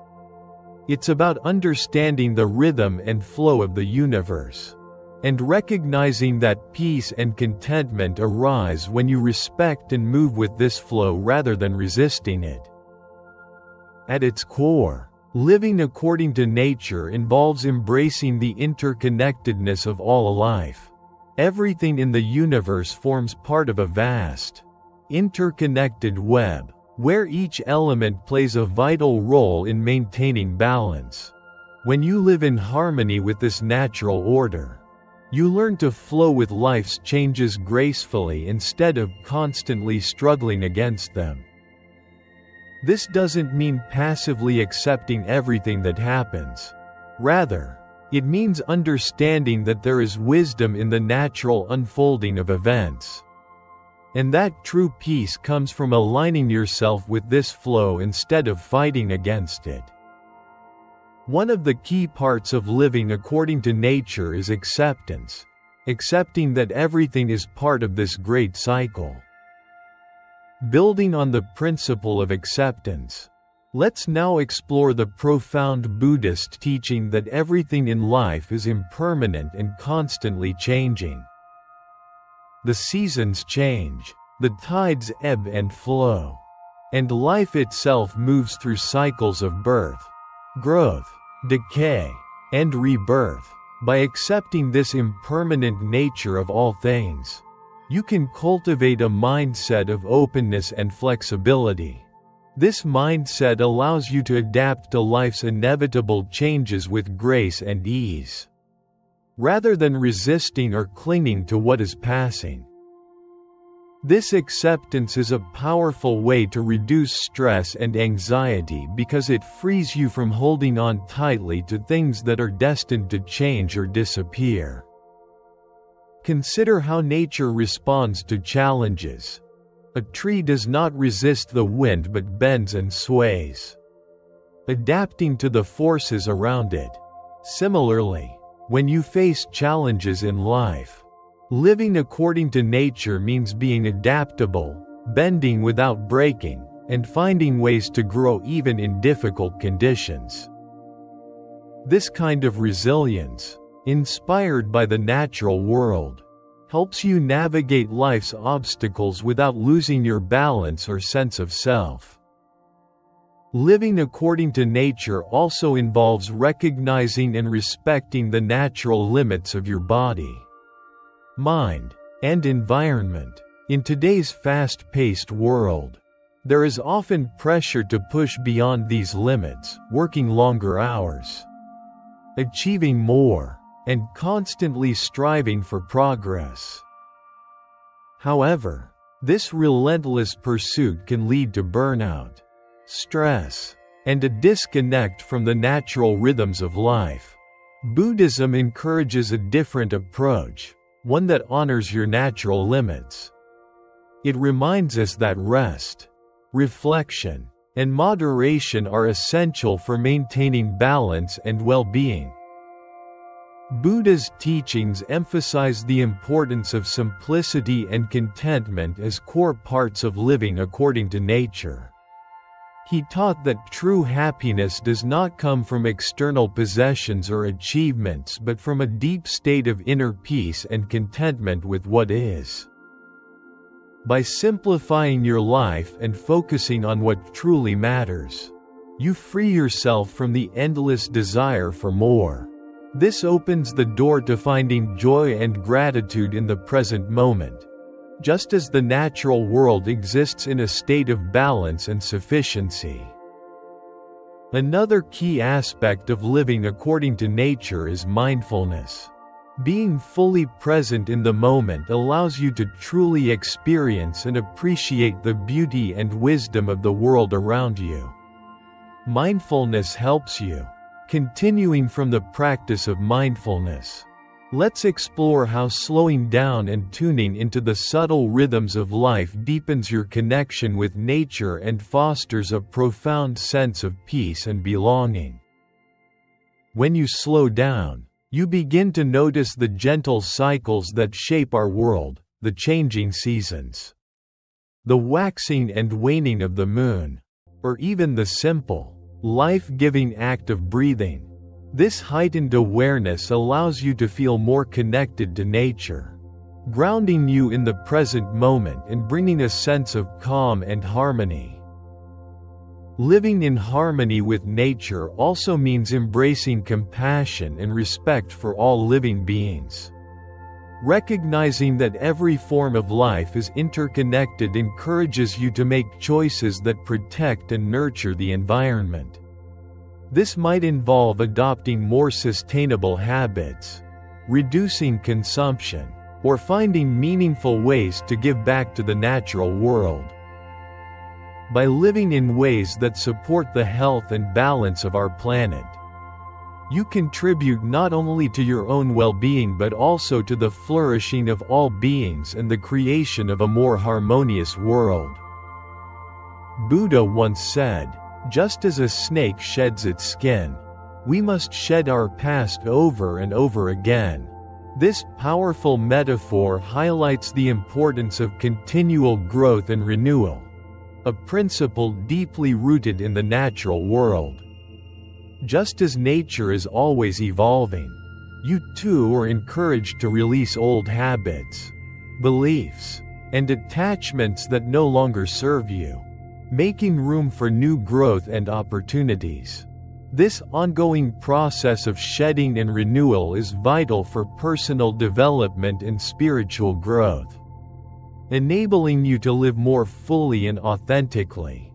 It's about understanding the rhythm and flow of the universe, and recognizing that peace and contentment arise when you respect and move with this flow rather than resisting it. At its core, living according to nature involves embracing the interconnectedness of all life. Everything in the universe forms part of a vast, interconnected web, where each element plays a vital role in maintaining balance. When you live in harmony with this natural order, you learn to flow with life's changes gracefully instead of constantly struggling against them. This doesn't mean passively accepting everything that happens. Rather, it means understanding that there is wisdom in the natural unfolding of events, and that true peace comes from aligning yourself with this flow instead of fighting against it. One of the key parts of living according to nature is acceptance, accepting that everything is part of this great cycle. Building on the principle of acceptance, let's now explore the profound Buddhist teaching that everything in life is impermanent and constantly changing. The seasons change, the tides ebb and flow, and life itself moves through cycles of birth, growth, decay, and rebirth. By accepting this impermanent nature of all things, you can cultivate a mindset of openness and flexibility. This mindset allows you to adapt to life's inevitable changes with grace and ease, rather than resisting or clinging to what is passing. This acceptance is a powerful way to reduce stress and anxiety because it frees you from holding on tightly to things that are destined to change or disappear. Consider how nature responds to challenges. A tree does not resist the wind but bends and sways, adapting to the forces around it. Similarly, when you face challenges in life, living according to nature means being adaptable, bending without breaking, and finding ways to grow even in difficult conditions. This kind of resilience, inspired by the natural world, helps you navigate life's obstacles without losing your balance or sense of self. Living according to nature also involves recognizing and respecting the natural limits of your body, mind, and environment. In today's fast-paced world, there is often pressure to push beyond these limits, working longer hours, achieving more, and constantly striving for progress. However, this relentless pursuit can lead to burnout, stress, and a disconnect from the natural rhythms of life. Buddhism encourages a different approach, one that honors your natural limits. It reminds us that rest, reflection, and moderation are essential for maintaining balance and well-being. Buddha's teachings emphasize the importance of simplicity and contentment as core parts of living according to nature. He taught that true happiness does not come from external possessions or achievements but from a deep state of inner peace and contentment with what is. By simplifying your life and focusing on what truly matters, you free yourself from the endless desire for more. This opens the door to finding joy and gratitude in the present moment, just as the natural world exists in a state of balance and sufficiency. Another key aspect of living according to nature is mindfulness. Being fully present in the moment allows you to truly experience and appreciate the beauty and wisdom of the world around you. Mindfulness helps you. Continuing from the practice of mindfulness, let's explore how slowing down and tuning into the subtle rhythms of life deepens your connection with nature and fosters a profound sense of peace and belonging. When you slow down, you begin to notice the gentle cycles that shape our world, the changing seasons, the waxing and waning of the moon, or even the simple, life-giving act of breathing. This heightened awareness allows you to feel more connected to nature, grounding you in the present moment and bringing a sense of calm and harmony. Living in harmony with nature also means embracing compassion and respect for all living beings. Recognizing that every form of life is interconnected encourages you to make choices that protect and nurture the environment. This might involve adopting more sustainable habits, reducing consumption, or finding meaningful ways to give back to the natural world. By living in ways that support the health and balance of our planet, you contribute not only to your own well-being but also to the flourishing of all beings and the creation of a more harmonious world. Buddha once said, "Just as a snake sheds its skin, we must shed our past over and over again." This powerful metaphor highlights the importance of continual growth and renewal, a principle deeply rooted in the natural world. Just as nature is always evolving, you too are encouraged to release old habits, beliefs, and attachments that no longer serve you, making room for new growth and opportunities. This ongoing process of shedding and renewal is vital for personal development and spiritual growth, enabling you to live more fully and authentically.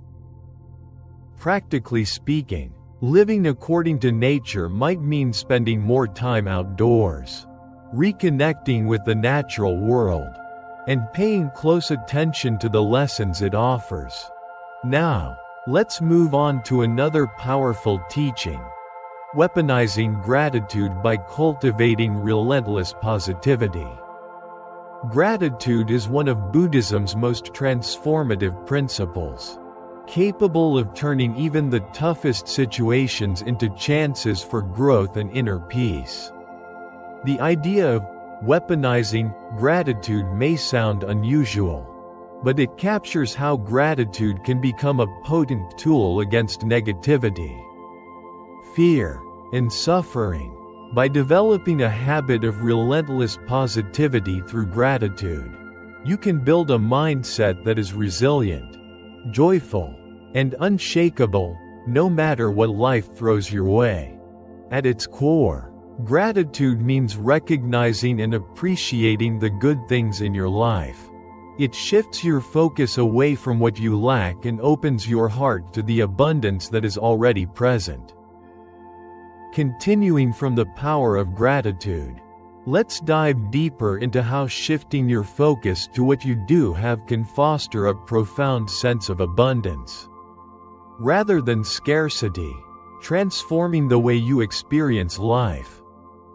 Practically speaking, living according to nature might mean spending more time outdoors, reconnecting with the natural world, and paying close attention to the lessons it offers. Now, let's move on to another powerful teaching: weaponizing gratitude by cultivating relentless positivity. Gratitude is one of Buddhism's most transformative principles, capable of turning even the toughest situations into chances for growth and inner peace. The idea of weaponizing gratitude may sound unusual, but it captures how gratitude can become a potent tool against negativity, fear, and suffering. By developing a habit of relentless positivity through gratitude, you can build a mindset that is resilient, joyful, and unshakable, no matter what life throws your way. At its core, gratitude means recognizing and appreciating the good things in your life. It shifts your focus away from what you lack and opens your heart to the abundance that is already present. Continuing from the power of gratitude, let's dive deeper into how shifting your focus to what you do have can foster a profound sense of abundance, rather than scarcity, transforming the way you experience life.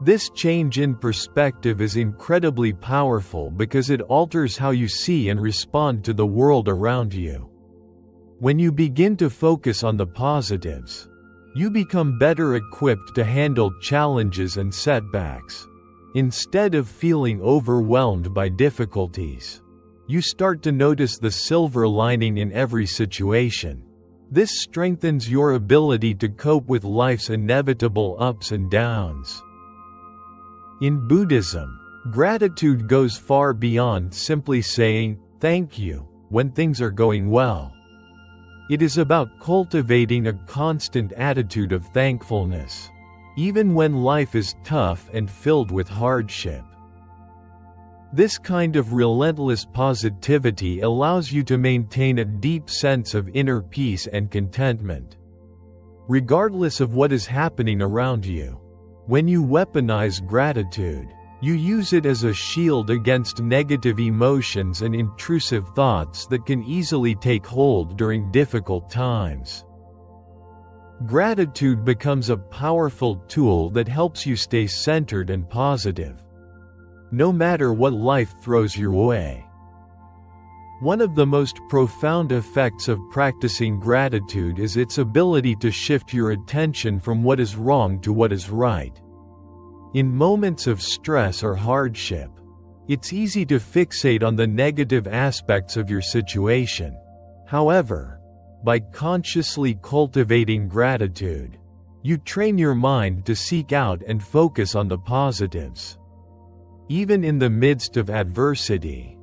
This change in perspective is incredibly powerful because it alters how you see and respond to the world around you. When you begin to focus on the positives, you become better equipped to handle challenges and setbacks. Instead of feeling overwhelmed by difficulties, you start to notice the silver lining in every situation. This strengthens your ability to cope with life's inevitable ups and downs. In Buddhism, gratitude goes far beyond simply saying, "thank you," when things are going well. It is about cultivating a constant attitude of thankfulness, even when life is tough and filled with hardship. This kind of relentless positivity allows you to maintain a deep sense of inner peace and contentment, regardless of what is happening around you. When you weaponize gratitude, you use it as a shield against negative emotions and intrusive thoughts that can easily take hold during difficult times. Gratitude becomes a powerful tool that helps you stay centered and positive, no matter what life throws your way. One of the most profound effects of practicing gratitude is its ability to shift your attention from what is wrong to what is right. In moments of stress or hardship, it's easy to fixate on the negative aspects of your situation. However, by consciously cultivating gratitude, you train your mind to seek out and focus on the positives, even in the midst of adversity.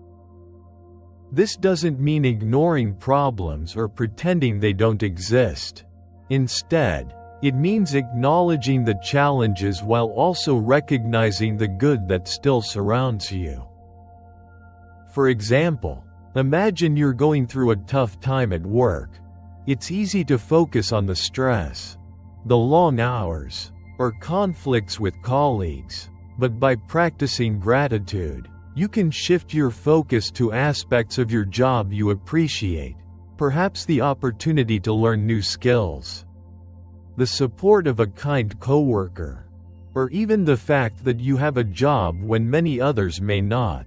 This doesn't mean ignoring problems or pretending they don't exist. Instead, it means acknowledging the challenges while also recognizing the good that still surrounds you. For example, imagine you're going through a tough time at work. It's easy to focus on the stress, the long hours, or conflicts with colleagues. But by practicing gratitude, you can shift your focus to aspects of your job you appreciate, perhaps the opportunity to learn new skills, the support of a kind coworker, or even the fact that you have a job when many others may not.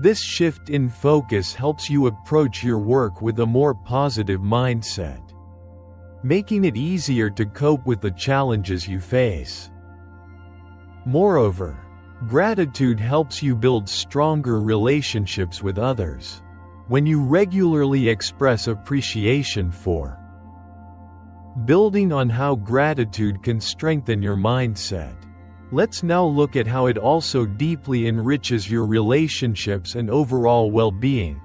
This shift in focus helps you approach your work with a more positive mindset, making it easier to cope with the challenges you face. Moreover, gratitude helps you build stronger relationships with others. When you regularly express appreciation for, building on how gratitude can strengthen your mindset. Let's now look at how it also deeply enriches your relationships and overall well-being.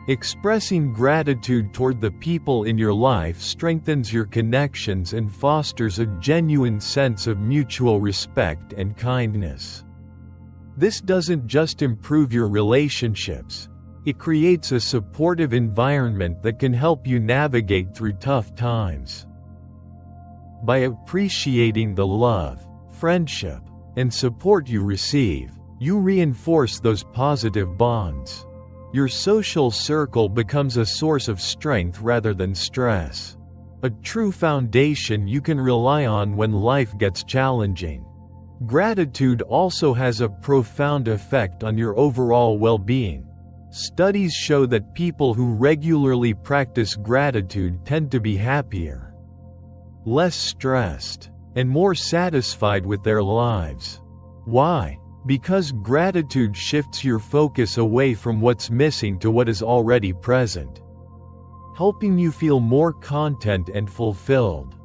Expressing gratitude toward the people in your life strengthens your connections and fosters a genuine sense of mutual respect and kindness. This doesn't just improve your relationships, it creates a supportive environment that can help you navigate through tough times. By appreciating the love, friendship, and support you receive, you reinforce those positive bonds. Your social circle becomes a source of strength rather than stress, a true foundation you can rely on when life gets challenging. Gratitude also has a profound effect on your overall well-being. Studies show that people who regularly practice gratitude tend to be happier, less stressed, and more satisfied with their lives. Why? Because gratitude shifts your focus away from what's missing to what is already present, helping you feel more content and fulfilled.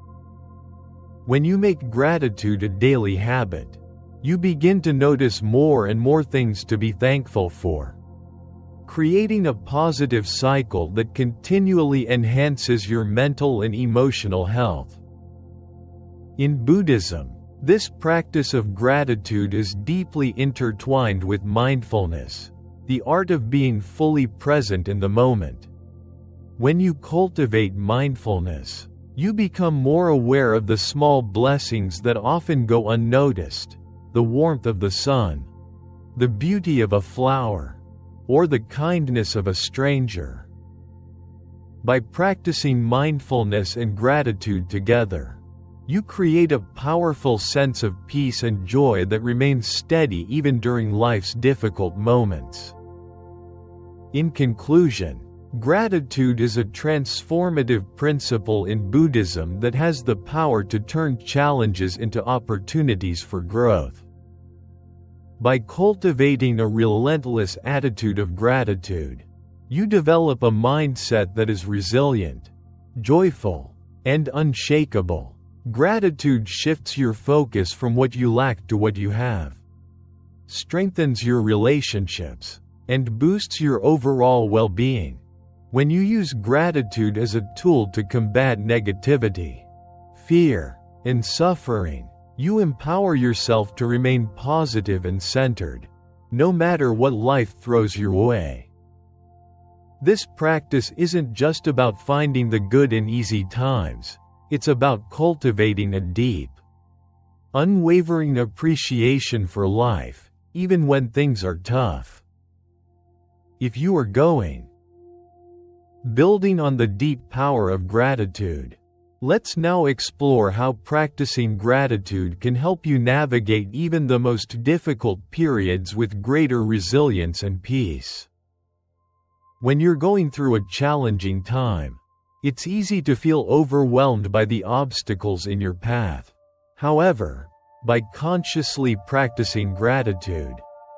When you make gratitude a daily habit, you begin to notice more and more things to be thankful for, creating a positive cycle that continually enhances your mental and emotional health. In Buddhism, this practice of gratitude is deeply intertwined with mindfulness, the art of being fully present in the moment. When you cultivate mindfulness, you become more aware of the small blessings that often go unnoticed, the warmth of the sun, the beauty of a flower, or the kindness of a stranger. By practicing mindfulness and gratitude together, you create a powerful sense of peace and joy that remains steady even during life's difficult moments. In conclusion, gratitude is a transformative principle in Buddhism that has the power to turn challenges into opportunities for growth. By cultivating a relentless attitude of gratitude, you develop a mindset that is resilient, joyful, and unshakable. Gratitude shifts your focus from what you lack to what you have, strengthens your relationships, and boosts your overall well-being. When you use gratitude as a tool to combat negativity, fear, and suffering, you empower yourself to remain positive and centered, no matter what life throws your way. This practice isn't just about finding the good in easy times, it's about cultivating a deep, unwavering appreciation for life, even when things are tough. If you are building on the deep power of gratitude, let's now explore how practicing gratitude can help you navigate even the most difficult periods with greater resilience and peace. When you're going through a challenging time, it's easy to feel overwhelmed by the obstacles in your path. However, by consciously practicing gratitude,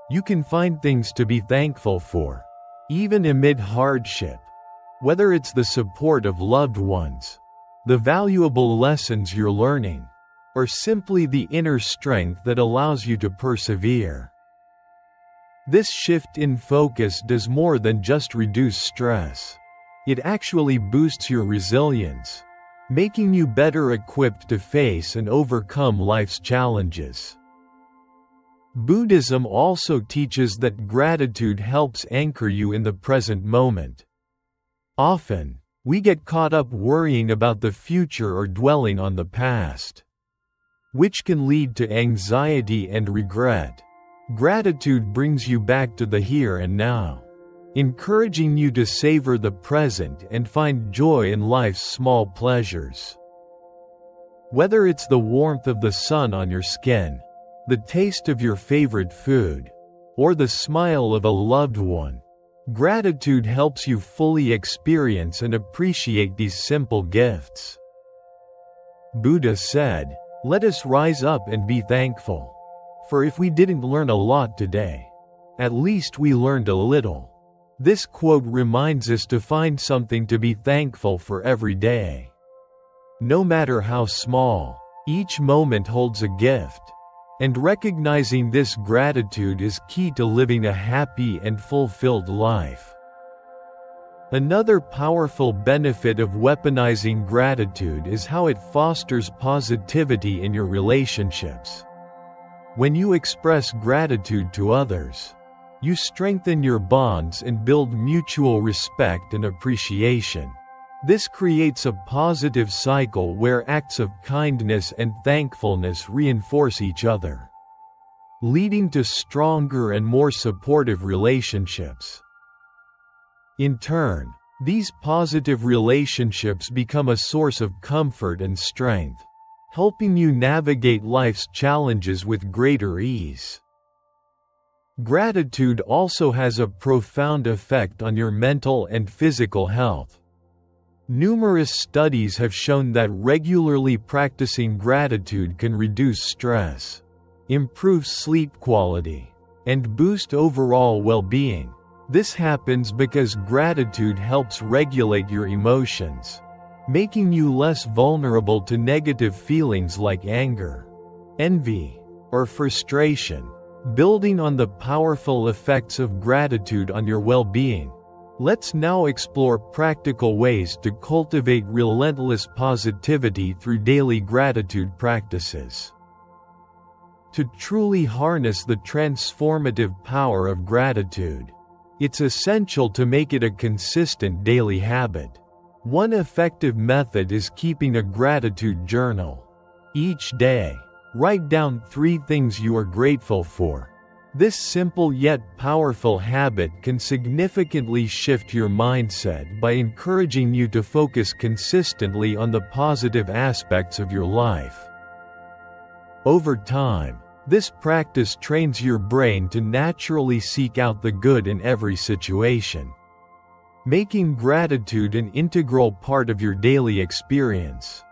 you can find things to be thankful for, even amid hardship. Whether it's the support of loved ones, the valuable lessons you're learning, or simply the inner strength that allows you to persevere. This shift in focus does more than just reduce stress. It actually boosts your resilience, making you better equipped to face and overcome life's challenges. Buddhism also teaches that gratitude helps anchor you in the present moment. Often, we get caught up worrying about the future or dwelling on the past, which can lead to anxiety and regret. Gratitude brings you back to the here and now, encouraging you to savor the present and find joy in life's small pleasures. Whether it's the warmth of the sun on your skin, the taste of your favorite food, or the smile of a loved one, gratitude helps you fully experience and appreciate these simple gifts. Buddha said, "Let us rise up and be thankful. For if we didn't learn a lot today, at least we learned a little." This quote reminds us to find something to be thankful for every day. No matter how small, each moment holds a gift, and recognizing this gratitude is key to living a happy and fulfilled life. Another powerful benefit of weaponizing gratitude is how it fosters positivity in your relationships. When you express gratitude to others, you strengthen your bonds and build mutual respect and appreciation. This creates a positive cycle where acts of kindness and thankfulness reinforce each other, leading to stronger and more supportive relationships. In turn, these positive relationships become a source of comfort and strength, helping you navigate life's challenges with greater ease. Gratitude also has a profound effect on your mental and physical health. Numerous studies have shown that regularly practicing gratitude can reduce stress, improve sleep quality, and boost overall well-being. This happens because gratitude helps regulate your emotions, making you less vulnerable to negative feelings like anger, envy, or frustration. Building on the powerful effects of gratitude on your well-being, let's now explore practical ways to cultivate relentless positivity through daily gratitude practices. To truly harness the transformative power of gratitude, it's essential to make it a consistent daily habit. One effective method is keeping a gratitude journal. Each day, write down 3 things you are grateful for. This simple yet powerful habit can significantly shift your mindset by encouraging you to focus consistently on the positive aspects of your life. Over time, this practice trains your brain to naturally seek out the good in every situation, making gratitude an integral part of your daily experience.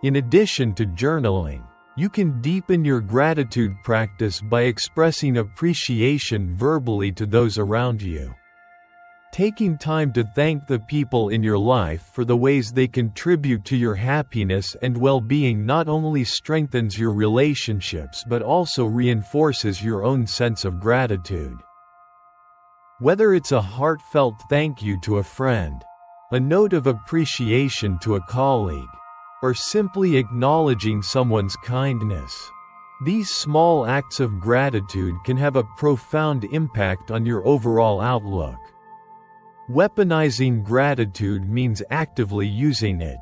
In addition to journaling, you can deepen your gratitude practice by expressing appreciation verbally to those around you. Taking time to thank the people in your life for the ways they contribute to your happiness and well-being not only strengthens your relationships but also reinforces your own sense of gratitude. Whether it's a heartfelt thank you to a friend, a note of appreciation to a colleague, or simply acknowledging someone's kindness, these small acts of gratitude can have a profound impact on your overall outlook. Weaponizing gratitude means actively using it,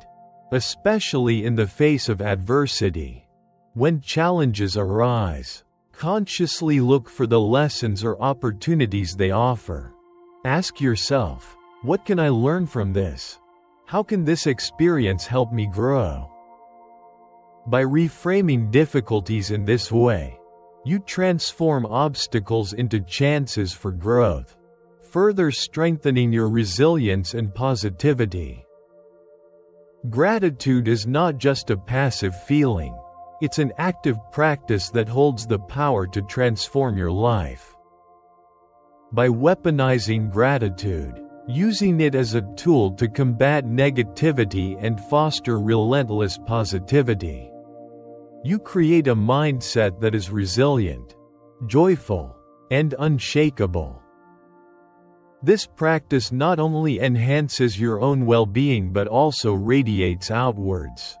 especially in the face of adversity. When challenges arise, consciously look for the lessons or opportunities they offer. Ask yourself, what can I learn from this? How can this experience help me grow? By reframing difficulties in this way, you transform obstacles into chances for growth, further strengthening your resilience and positivity. Gratitude is not just a passive feeling, it's an active practice that holds the power to transform your life. By weaponizing gratitude, using it as a tool to combat negativity and foster relentless positivity, you create a mindset that is resilient, joyful, and unshakable. This practice not only enhances your own well-being but also radiates outwards,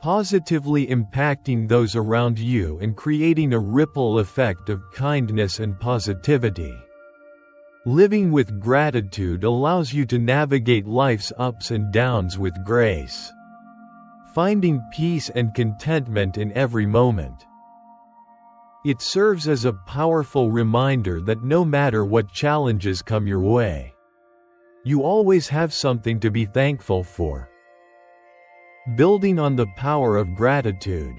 positively impacting those around you and creating a ripple effect of kindness and positivity. Living with gratitude allows you to navigate life's ups and downs with grace, finding peace and contentment in every moment. It serves as a powerful reminder that no matter what challenges come your way, you always have something to be thankful for. Building on the power of gratitude,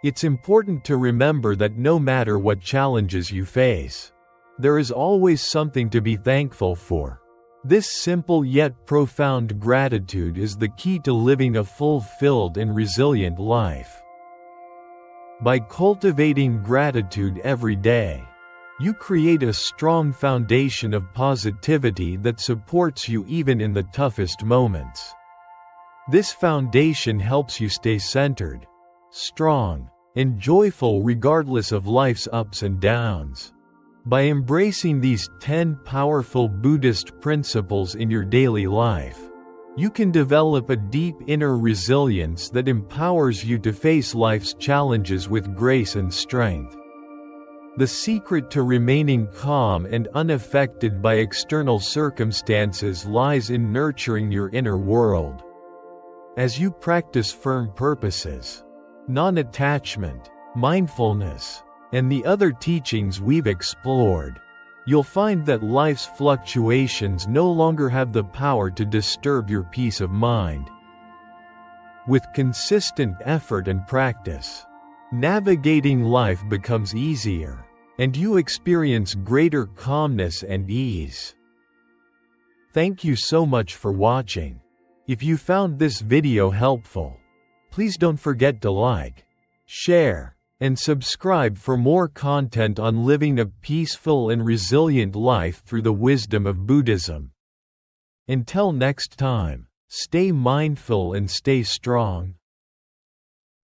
it's important to remember that no matter what challenges you face, there is always something to be thankful for. This simple yet profound gratitude is the key to living a fulfilled and resilient life. By cultivating gratitude every day, you create a strong foundation of positivity that supports you even in the toughest moments. This foundation helps you stay centered, strong, and joyful regardless of life's ups and downs. By embracing these 10 powerful Buddhist principles in your daily life, you can develop a deep inner resilience that empowers you to face life's challenges with grace and strength. The secret to remaining calm and unaffected by external circumstances lies in nurturing your inner world. As you practice firm purposes, non-attachment, mindfulness, and the other teachings we've explored, you'll find that life's fluctuations no longer have the power to disturb your peace of mind. With consistent effort and practice, navigating life becomes easier, and you experience greater calmness and ease. Thank you so much for watching. If you found this video helpful, please don't forget to like, share, and subscribe for more content on living a peaceful and resilient life through the wisdom of Buddhism. Until next time, Stay mindful and stay strong.